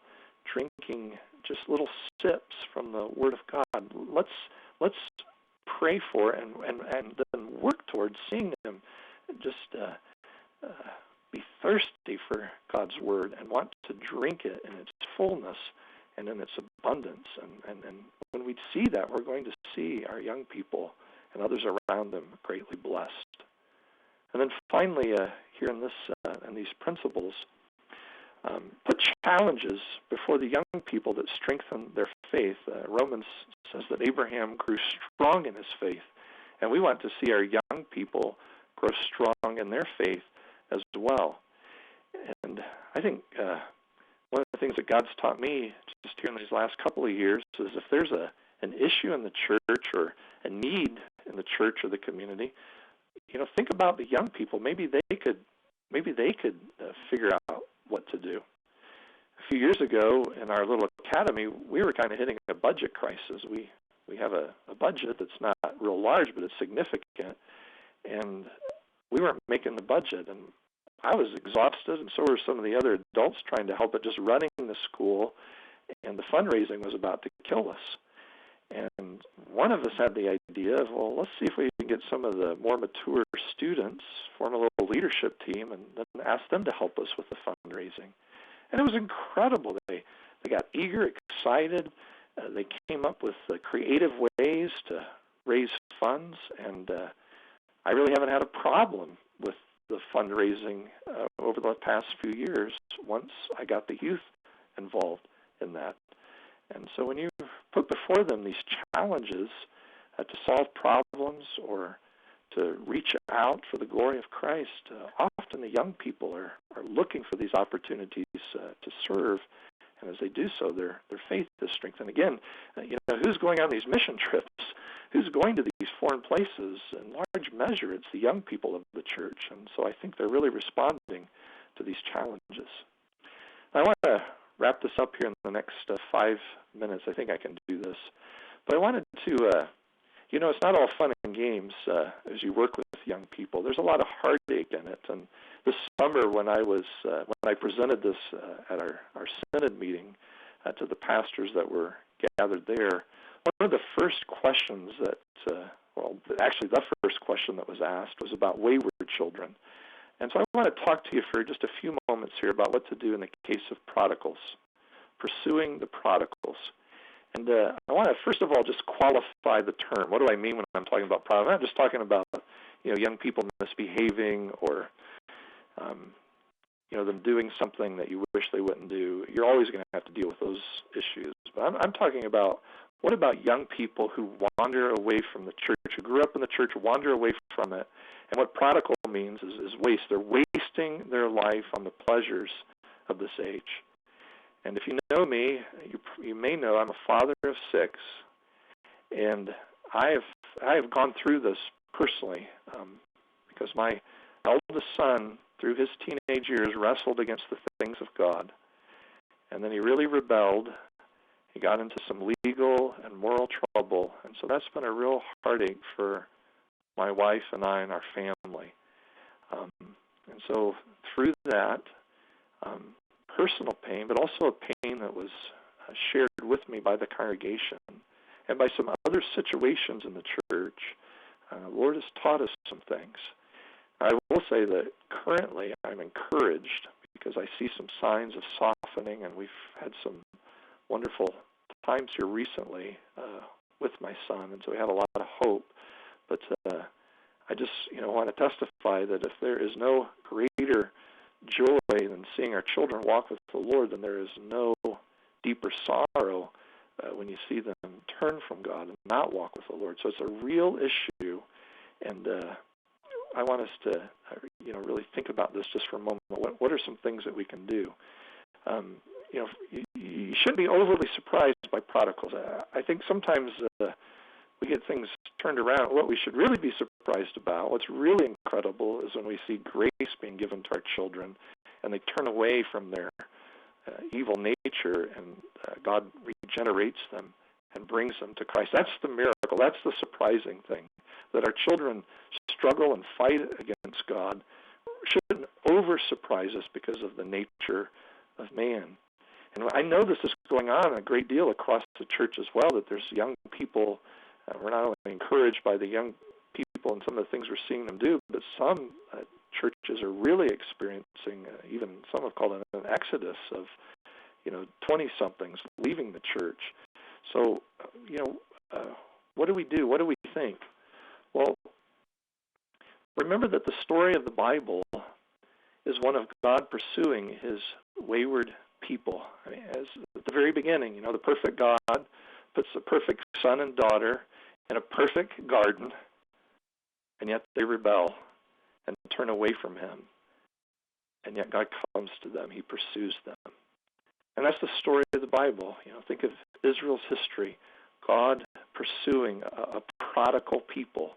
drinking just little sips from the Word of God. Let's pray for and then work towards seeing them just be thirsty for God's Word and want to drink it in its fullness and in its abundance. And when we see that, we're going to see our young people and others around them greatly blessed. And then finally, here in these principles, put challenges before the young people that strengthen their faith. Romans says that Abraham grew strong in his faith, and we want to see our young people grow strong in their faith as well. And I think one of the things that God's taught me just here in these last couple of years is if there's an issue in the church or a need in the church or the community, think about the young people. Maybe they could figure out what to do. A few years ago in our little academy, we were kind of hitting a budget crisis. We have a budget that's not real large, but it's significant, and we weren't making the budget. And I was exhausted, and so were some of the other adults trying to help it, just running the school, and the fundraising was about to kill us. And one of us had the idea of, well, let's see if we can get some of the more mature students, form a little leadership team, and then ask them to help us with the fundraising. And it was incredible. They got eager, excited. They came up with creative ways to raise funds, and I really haven't had a problem with the fundraising over the past few years once I got the youth involved in that. And so when you put before them these challenges to solve problems or to reach out for the glory of Christ, often the young people are looking for these opportunities to serve. And as they do so, their faith is strengthened. Again, who's going on these mission trips? Who's going to these foreign places? In large measure, it's the young people of the church. And so I think they're really responding to these challenges. I want to wrap this up here in the next 5 minutes. I think I can do this. But I wanted to, it's not all fun and games as you work with young people. There's a lot of heartache in it. And this summer when I presented this at our synod meeting to the pastors that were gathered there, one of the first questions actually the first question that was asked was about wayward children. And so I want to talk to you for just a few moments here about what to do in the case of prodigals, pursuing the prodigals. And I want to, first of all, just qualify the term. What do I mean when I'm talking about prodigals? I'm not just talking about, young people misbehaving or, them doing something that you wish they wouldn't do. You're always going to have to deal with those issues. But I'm talking about, what about young people who wander away from the church, who grew up in the church, wander away from it? And what prodigal means is waste. They're wasting their life on the pleasures of this age. And if you know me, you may know I'm a father of 6, and I have gone through this personally because my eldest son, through his teenage years, wrestled against the things of God. And then he really rebelled. He got into some legal and moral trouble. And so that's been a real heartache for my wife and I and our family. And so through that, personal pain, but also a pain that was shared with me by the congregation and by some other situations in the church, the Lord has taught us some things. I will say that currently I'm encouraged because I see some signs of softening, and we've had some wonderful times here recently with my son, and so we have a lot of hope. But I just want to testify that if there is no greater joy than seeing our children walk with the Lord, then there is no deeper sorrow when you see them turn from God and not walk with the Lord. So it's a real issue, and I want us to really think about this just for a moment. What are some things that we can do? You shouldn't be overly surprised by prodigals. I think sometimes we get things turned around. What we should really be surprised about, what's really incredible, is when we see grace being given to our children and they turn away from their evil nature, and God regenerates them and brings them to Christ. That's the miracle. That's the surprising thing, that our children struggle and fight against God shouldn't over-surprise us because of the nature of man. And I know this is going on a great deal across the church as well, that there's young people. We're not only encouraged by the young people and some of the things we're seeing them do, but some churches are really experiencing, even some have called it an exodus of, 20-somethings leaving the church. So, what do we do? What do we think? Well, remember that the story of the Bible is one of God pursuing his wayward people. I mean, as at the very beginning, the perfect God puts the perfect son and daughter in a perfect garden, and yet they rebel and turn away from him. And yet God comes to them. He pursues them. And that's the story of the Bible. Think of Israel's history, God pursuing a prodigal people.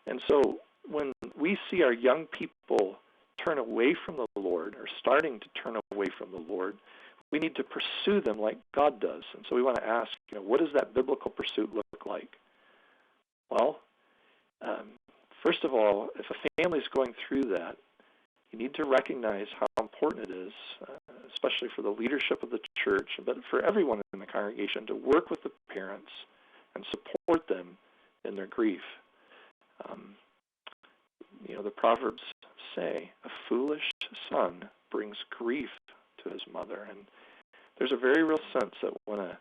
And so when we see our young people turn away from the Lord, or starting to turn away from the Lord, we need to pursue them like God does. And so we want to ask, what does that biblical pursuit look like? Well, first of all, if a family is going through that, you need to recognize how important it is, especially for the leadership of the church, but for everyone in the congregation, to work with the parents and support them in their grief. The Proverbs say, a foolish son brings grief to his mother. And there's a very real sense that when a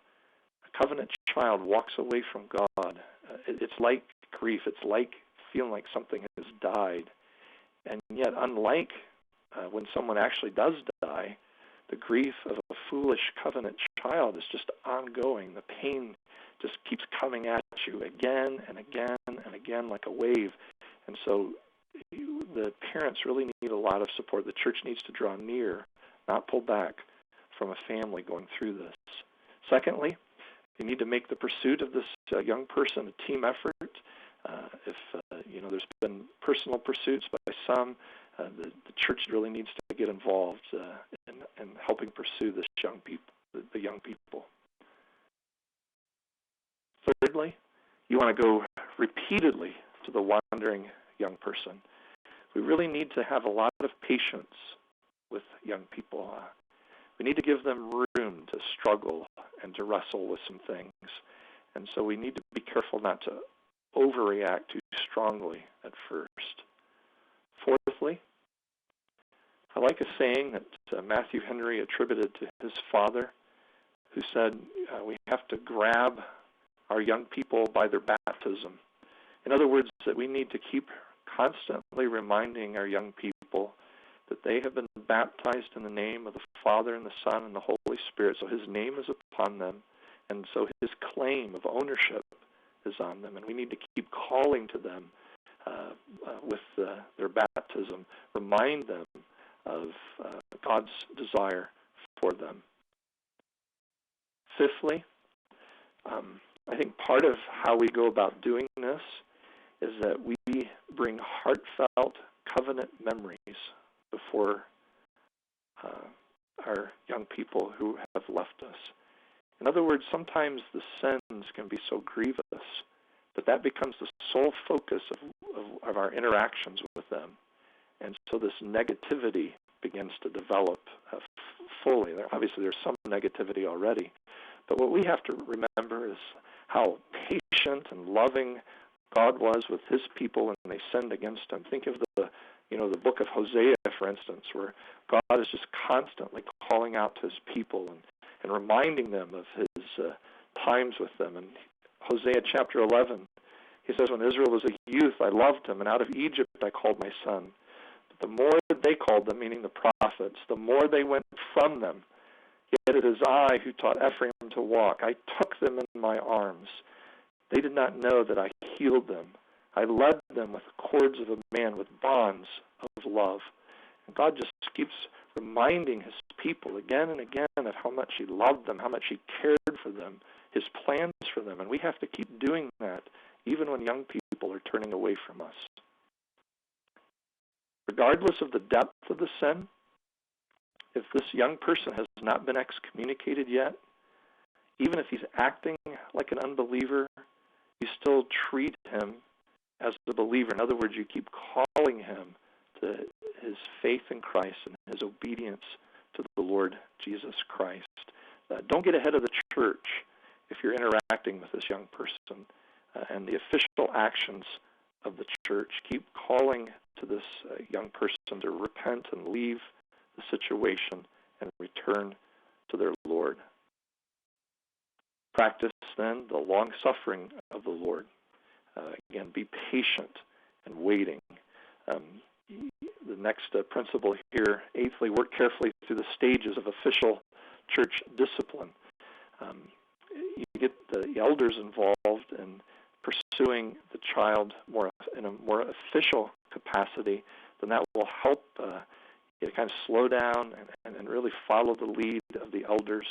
covenant child walks away from God, it's like grief. It's like feeling like something has died. And yet, unlike when someone actually does die, the grief of a foolish covenant child is just ongoing. The pain just keeps coming at you again and again and again like a wave. And so the parents really need a lot of support. The church needs to draw near, not pull back from a family going through this. Secondly, you need to make the pursuit of this young person a team effort. If there's been personal pursuits by some, the church really needs to get involved in helping pursue this the young people. Thirdly, you want to go repeatedly to the wandering young person. We really need to have a lot of patience with young people. We need to give them room to struggle and to wrestle with some things. And so we need to be careful not to overreact too strongly at first. Fourthly, I like a saying that Matthew Henry attributed to his father, who said, we have to grab our young people by their baptism. In other words, that we need to keep constantly reminding our young people that they have been baptized in the name of the Father and the Son and the Holy Spirit. So his name is upon them, and so his claim of ownership is on them. And we need to keep calling to them with their baptism, remind them of God's desire for them. Fifthly, I think part of how we go about doing this is that we bring heartfelt covenant memories before our young people who have left us. In other words, sometimes the sins can be so grievous that becomes the sole focus of our interactions with them. And so this negativity begins to develop fully. Obviously, there's some negativity already. But what we have to remember is how patient and loving God was with his people when they sinned against him. Think of the book of Hosea, for instance, where God is just constantly calling out to his people and reminding them of his times with them. And Hosea chapter 11, he says, when Israel was a youth, I loved him, and out of Egypt I called my son. But the more they called them, meaning the prophets, the more they went from them. Yet it is I who taught Ephraim to walk. I took them in my arms. They did not know that I healed them. I led them with the cords of a man, with bonds of love. And God just keeps reminding his people again and again of how much he loved them, how much he cared for them, his plans for them. And we have to keep doing that even when young people are turning away from us. Regardless of the depth of the sin, if this young person has not been excommunicated yet, even if he's acting like an unbeliever, you still treat him as a believer. In other words, you keep calling him to his faith in Christ and his obedience to the Lord Jesus Christ. Don't get ahead of the church if you're interacting with this young person and the official actions of the church. Keep calling to this young person to repent and leave the situation and return to their Lord. Practice then the long-suffering of the Lord. Again, be patient and waiting. The next principle here, eighthly, work carefully through the stages of official church discipline. You get the elders involved in pursuing the child in a more official capacity, then that will help you kind of slow down and really follow the lead of the elders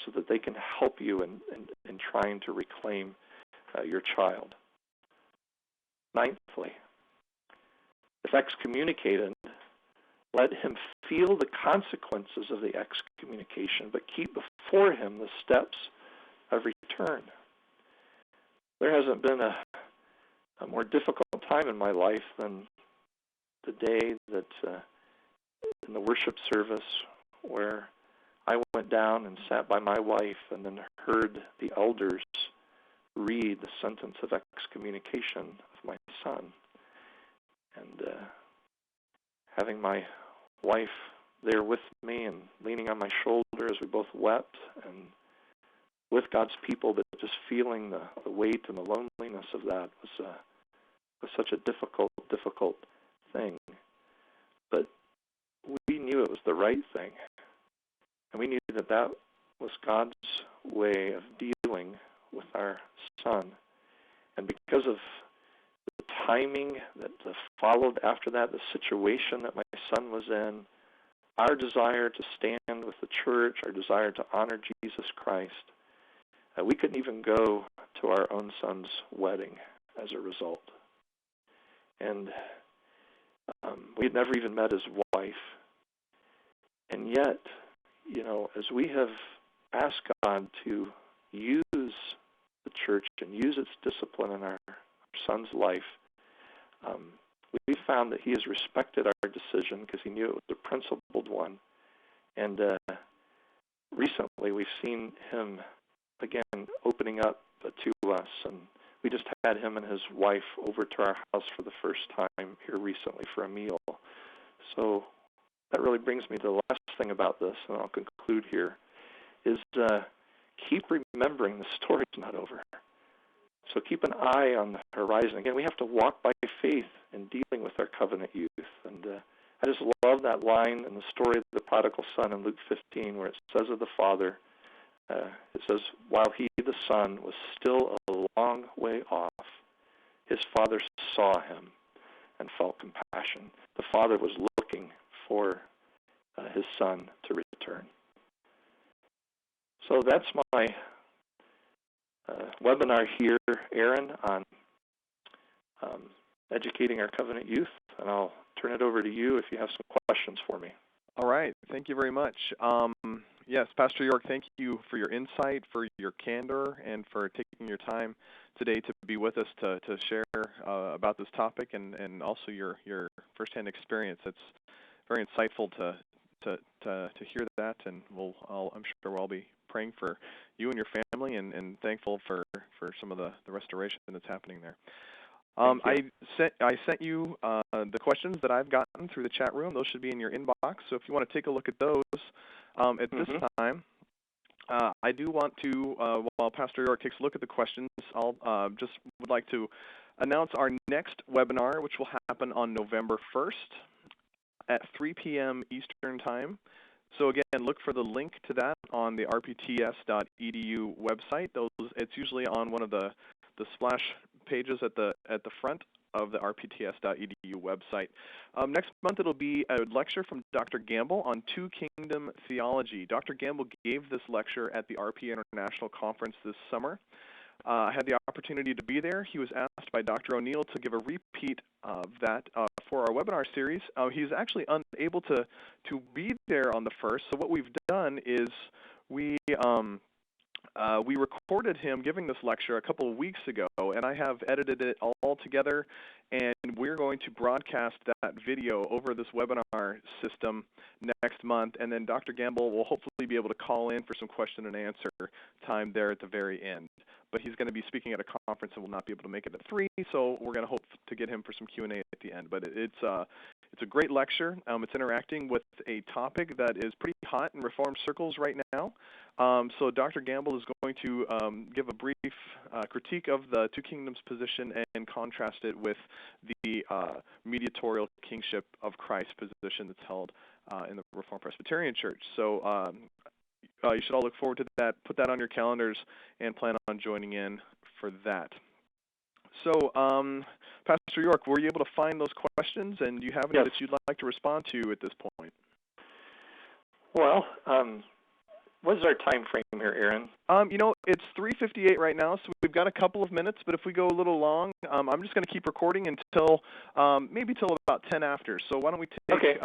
so that they can help you in trying to reclaim your child. Ninthly, if excommunicated, let him feel the consequences of the excommunication, but keep before him the steps of return. There hasn't been a more difficult time in my life than the day that in the worship service where I went down and sat by my wife and then heard the elders read the sentence of excommunication of my son. And having my wife there with me and leaning on my shoulder as we both wept and with God's people, but just feeling the weight and the loneliness of that was such a difficult thing. But we knew it was the right thing. And we knew that was God's way of dealing with our son. And because of the timing that followed after that, the situation that my son was in, our desire to stand with the church, our desire to honor Jesus Christ, we couldn't even go to our own son's wedding as a result. And we had never even met his wife. And yet, as we have asked God to use the church and use its discipline in our son's life, we found that he has respected our decision because he knew it was a principled one. And recently we've seen him, again, opening up to us. And we just had him and his wife over to our house for the first time here recently for a meal. So that really brings me to the last thing about this, and I'll conclude here, is keep remembering the story's not over. So keep an eye on the horizon. Again, we have to walk by faith in dealing with our covenant youth. And I just love that line in the story of the prodigal son in Luke 15 where it says of the father, it says, while he, the son, was still a long way off, his father saw him and felt compassion. The father was looking for his son to return. So that's my webinar here, Aaron, on educating our covenant youth, and I'll turn it over to you if you have some questions for me. All right. Thank you very much. Yes, Pastor York, thank you for your insight, for your candor, and for taking your time today to be with us to share about this topic and also your firsthand experience. It's very insightful to hear that, and I'm sure we'll all be praying for you and your family and thankful for some of the restoration that's happening there. I sent you the questions that I've gotten through the chat room. Those should be in your inbox. So if you want to take a look at those at this time, I do want to, while Pastor York takes a look at the questions, I'll just would like to announce our next webinar, which will happen on November 1st at 3 p.m. Eastern Time. So again, look for the link to that on the rpts.edu website. It's usually on one of the splash pages at the front of the rpts.edu website. Next month it'll be a lecture from Dr. Gamble on Two Kingdom Theology. Dr. Gamble gave this lecture at the RP International Conference this summer. I had the opportunity to be there. He was asked by Dr. O'Neill to give a repeat of that for our webinar series. He's actually unable to be there on the first, so what we've done is we recorded him giving this lecture a couple of weeks ago, and I have edited it all together, and we're going to broadcast that video over this webinar system next month, and then Dr. Gamble will hopefully be able to call in for some question and answer time there at the very end. But he's going to be speaking at a conference and will not be able to make it at 3, so we're going to hope to get him for some Q&A at the end. But it's a great lecture. It's interacting with a topic that is pretty hot in Reformed circles right now. So Dr. Gamble is going to give a brief critique of the Two Kingdoms position and contrast it with the mediatorial kingship of Christ position that's held in the Reformed Presbyterian Church. So you should all look forward to that. Put that on your calendars and plan on joining in for that. So, Pastor York, were you able to find those questions, and do you have any that you'd like to respond to at this point? Well, what is our time frame here, Aaron? It's 3:58 right now, so we've got a couple of minutes, but if we go a little long, I'm just going to keep recording until maybe till about 10 after. So why don't we take 10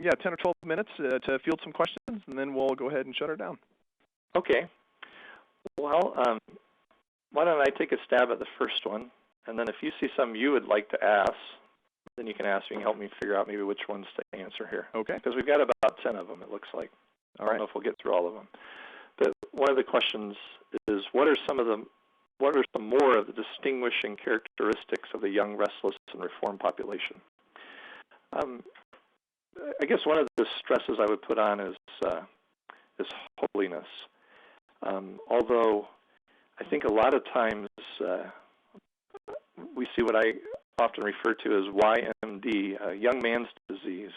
or 12 minutes to field some questions, and then we'll go ahead and shut her down. Okay. Well, why don't I take a stab at the first one, and then if you see some you would like to ask, then you can ask me and help me figure out maybe which ones to answer here. Okay. Because we've got about 10 of them, it looks like. I don't know if we'll get through all of them. But one of the questions is, what are some more of the distinguishing characteristics of the young, restless, and reformed population? I guess one of the stresses I would put on is holiness. Although I think a lot of times we see what I often refer to as YMD, young man's disease.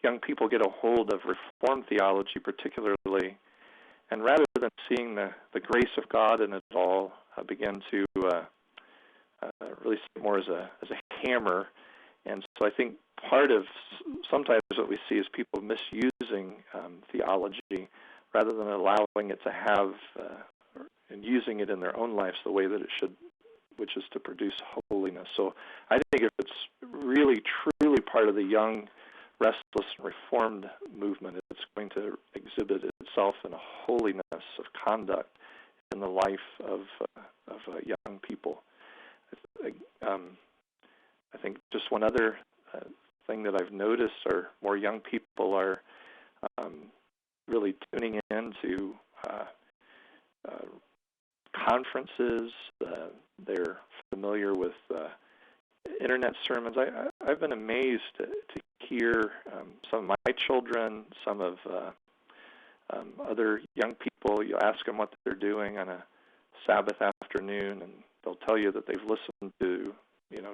Young people get a hold of Reformed theology particularly, and rather than seeing the grace of God in it all, begin to really see it more as a hammer. And so I think part of sometimes what we see is people misusing theology rather than allowing it to have and using it in their own lives the way that it should, which is to produce holiness. So I think if it's really, truly part of the young, restless and reformed movement. It's going to exhibit itself in a holiness of conduct in the life of young people. I think just one other thing that I've noticed are more young people are really tuning into conferences. They're familiar with internet sermons. I've been amazed to hear some of my children, some of other young people. You ask them what they're doing on a Sabbath afternoon, and they'll tell you that they've listened to,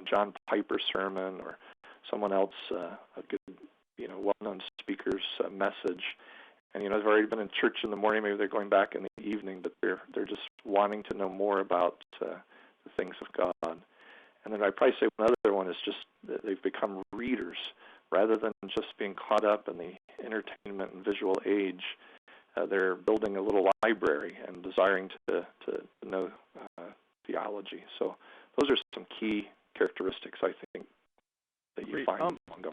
John Piper's sermon or someone else, a good, well-known speaker's message. And they've already been in church in the morning. Maybe they're going back in the evening, but they're just wanting to know more about the things of God. And then I'd probably say one other one is just that they've become readers rather than just being caught up in the entertainment and visual age. They're building a little library and desiring to know theology. So those are some key characteristics, I think, that you find among them.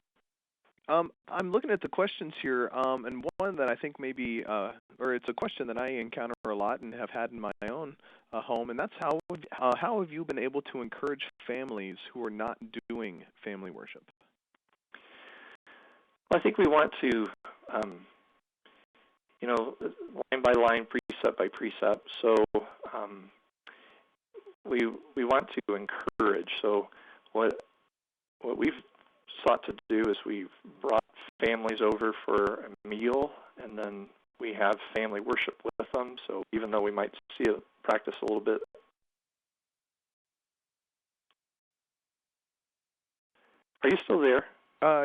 I'm looking at the questions here, and one that I think maybe, or it's a question that I encounter a lot and have had in my own home, and that's how have you been able to encourage families who are not doing family worship? Well, I think we want to, line by line, precept by precept. So we want to encourage. So what we've sought to do is we've brought families over for a meal, and then we have family worship with them. So even though we might see it practice a little bit. Are you still there?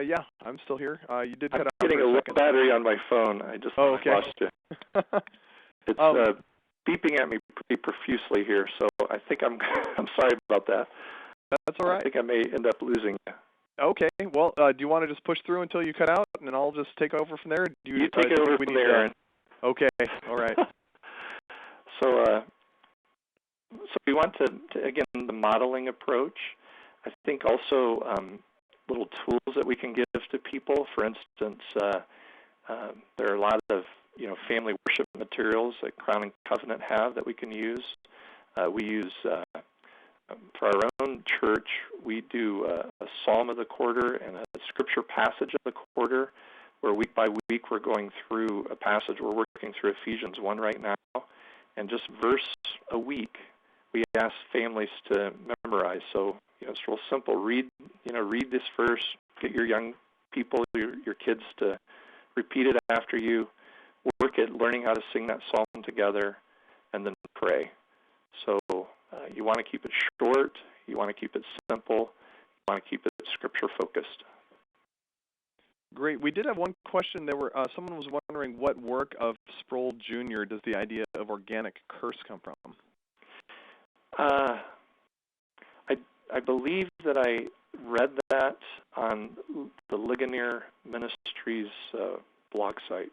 Yeah, I'm still here. You did cut out. I'm getting a low battery on my phone. I just lost you. It's beeping at me pretty profusely here, so I think I'm sorry about that. That's all right. I think I may end up losing you. Okay. Well, do you want to just push through until you cut out, and then I'll just take over from there? You take it over from there. Okay. All right. So we want to again, the modeling approach. I think also little tools that we can give to people. For instance, there are a lot of family worship materials that Crown and Covenant have that we can use. We use for our own church, we do a Psalm of the Quarter and a Scripture passage of the quarter, where week by week we're going through a passage. We're working through Ephesians 1 right now, and just verse a week we ask families to memorize. So it's real simple. Read this verse. Get your young people, your kids, to repeat it after you. Work at learning how to sing that psalm together, and then pray. So you want to keep it short. You want to keep it simple. You want to keep it scripture-focused. Great. We did have one question. Someone was wondering what work of Sproul Jr. does the idea of organic curse come from? I believe that I read that on the Ligonier Ministries blog site.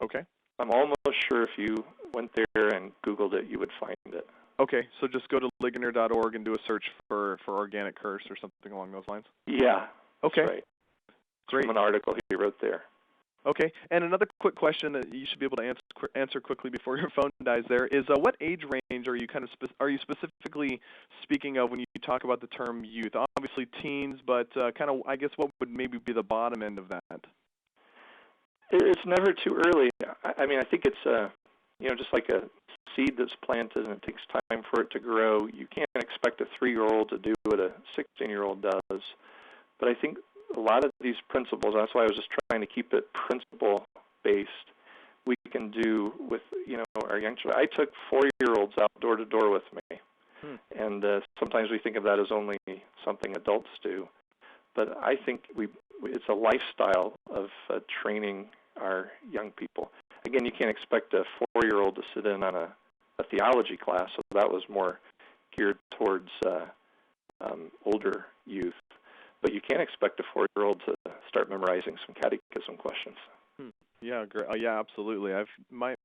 Okay. I'm almost sure if you went there and Googled it, you would find it. Okay, so just go to ligonier.org and do a search for organic curse or something along those lines? Yeah, okay. That's right. Great. From an article he wrote there. Okay, and another quick question that you should be able to answer quickly before your phone dies there is what age range are you are you specifically speaking of when you talk about the term youth? Obviously teens, but I guess what would maybe be the bottom end of that? It's never too early. I mean, I think it's just like a seed that's planted and it takes time for it to grow. You can't expect a 3-year-old to do what a 16-year-old does. But I think a lot of these principles, that's why I was just trying to keep it principle-based, we can do with, our young children. I took 4-year-olds out door to door with me. And sometimes we think of that as only something adults do. But I think it's a lifestyle of training our young people. Again, you can't expect a 4-year-old to sit in on a theology class, so that was more geared towards older youth. But you can't expect a 4-year-old to start memorizing some catechism questions. Yeah, great. Yeah, absolutely. My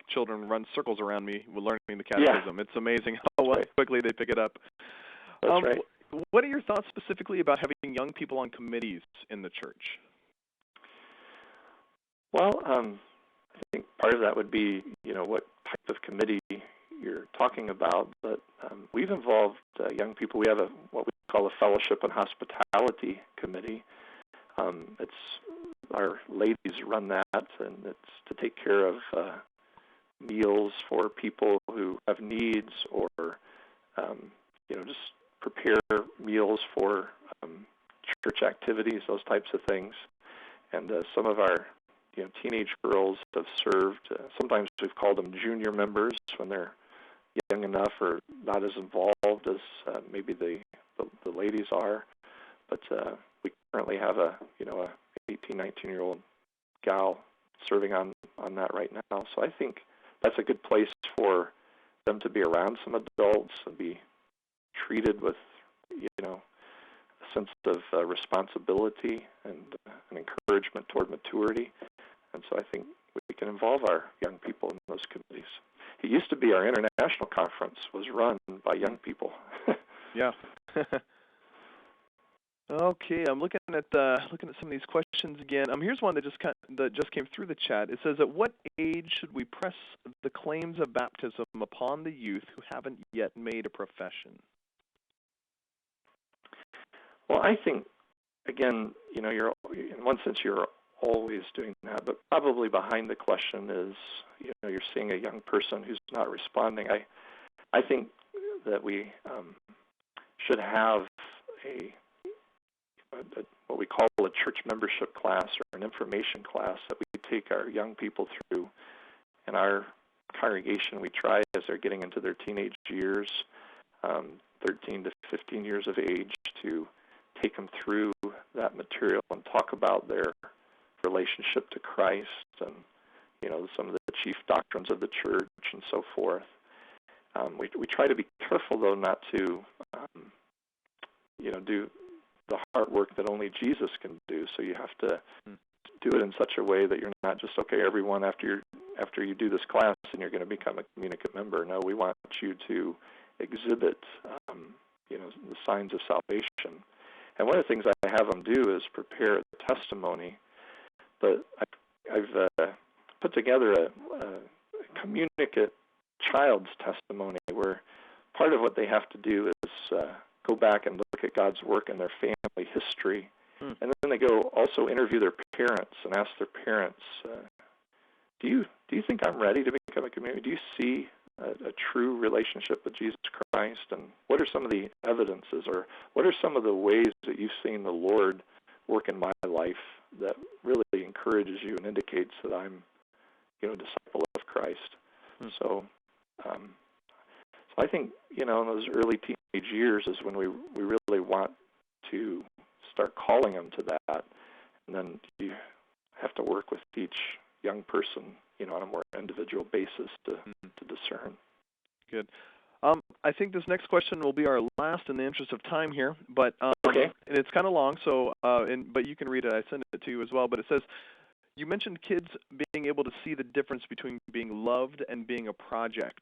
children run circles around me with learning the catechism. Yeah. It's amazing how quickly they pick it up. That's right. What are your thoughts specifically about having young people on committees in the church? Well, I think part of that would be, what type of committee you're talking about. But we've involved young people. We have what we call a Fellowship and Hospitality Committee. It's our ladies run that, and it's to take care of meals for people who have needs, or just prepare meals for church activities, those types of things. And some of our teenage girls have served. Sometimes we've called them junior members when they're young enough or not as involved as maybe the ladies are. But we currently have a 18, 19-year-old gal serving on that right now. So I think that's a good place for them to be around some adults and be treated with a sense of responsibility and an encouragement toward maturity. And so I think we can involve our young people in those committees. It used to be our international conference was run by young people. Yeah. Okay, I'm looking at some of these questions again. Here's one that just came through the chat. It says, at what age should we press the claims of baptism upon the youth who haven't yet made a profession? Well, I think, again, you're in one sense you're always doing that, but probably behind the question is, you're seeing a young person who's not responding. I think that we should have what we call a church membership class or an information class that we take our young people through. In our congregation, we try, as they're getting into their teenage years, 13 to 15 years of age, to take them through that material and talk about their relationship to Christ and, some of the chief doctrines of the church and so forth. We try to be careful, though, not to, do the hard work that only Jesus can do. So you have to do it in such a way that you're not just, okay, everyone, after you do this class and you're going to become a communicant member. No, we want you to exhibit, the signs of salvation. And one of the things I have them do is prepare a testimony. But I've put together a communicant child's testimony where part of what they have to do is go back and look at God's work in their family history. And then they go also interview their parents and ask their parents, do you think I'm ready to become a community? Do you see a true relationship with Jesus Christ? And what are some of the evidences, or what are some of the ways that you've seen the Lord work in my life that really encourages you and indicates that I'm, a disciple of Christ? So I think, in those early teenage years is when we really want to start calling them to that. And then you have to work with each young person, on a more individual basis to discern. Good. I think this next question will be our last in the interest of time here, but okay. And it's kind of long, so but you can read it. I sent it to you as well. But it says, you mentioned kids being able to see the difference between being loved and being a project.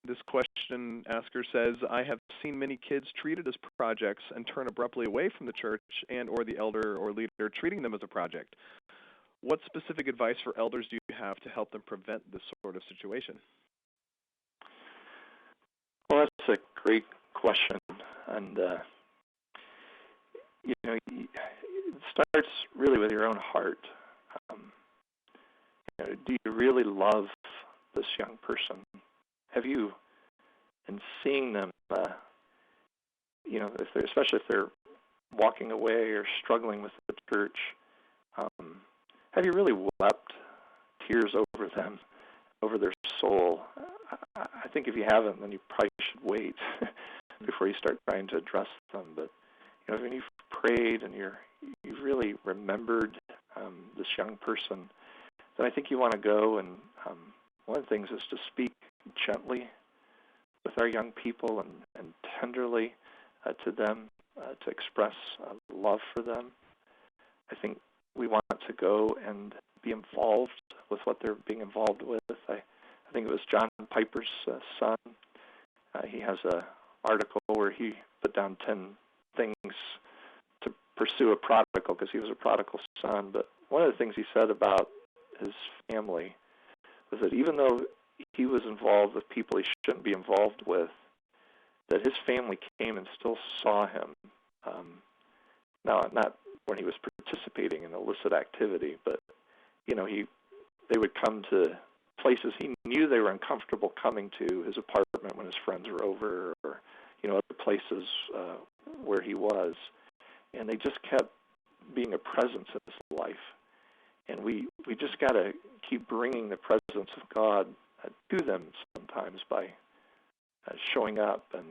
This question asker says, I have seen many kids treated as projects and turn abruptly away from the church and or the elder or leader treating them as a project. What specific advice for elders do you have to help them prevent this sort of situation? Well, that's a great question. And, it starts really with your own heart. Do you really love this young person? Have you, in seeing them, especially if they're walking away or struggling with the church, have you really wept tears over them, over their soul? I think if you haven't, then you probably should wait before you start trying to address them. But when you've prayed and you've really remembered this young person, then I think you want to go and one of the things is to speak gently with our young people and tenderly to them, to express love for them. I think we want to go and be involved with what they're being involved with. I think it was John Piper's son. He has an article where he put down 10 things to pursue a prodigal because he was a prodigal son. But one of the things he said about his family was that even though he was involved with people he shouldn't be involved with, that his family came and still saw him. Now, not when he was participating in illicit activity, but they would come to places he knew they were uncomfortable coming to, his apartment when his friends were over, or other places where he was, and they just kept being a presence in his life. And we just got to keep bringing the presence of God to them sometimes by showing up and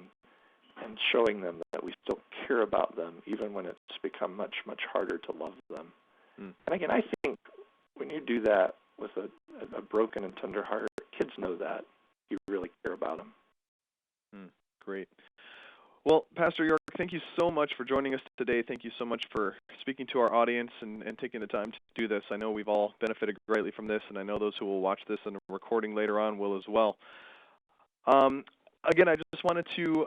showing them that we still care about them, even when it's become much, much harder to love them. And again, I think when you do that with a broken and tender heart, kids know that you really care about them. Great. Well, Pastor York, thank you so much for joining us today. Thank you so much for speaking to our audience and taking the time to do this. I know we've all benefited greatly from this, and I know those who will watch this in a recording later on will as well. Again, I just wanted to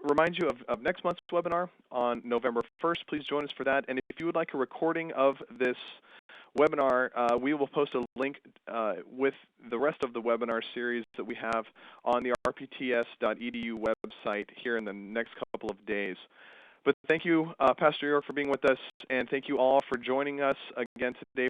remind you of next month's webinar on November 1st. Please join us for that. And if you would like a recording of this webinar, we will post a link with the rest of the webinar series that we have on the rpts.edu website here in the next couple of days. But thank you, Pastor York, for being with us, and thank you all for joining us again today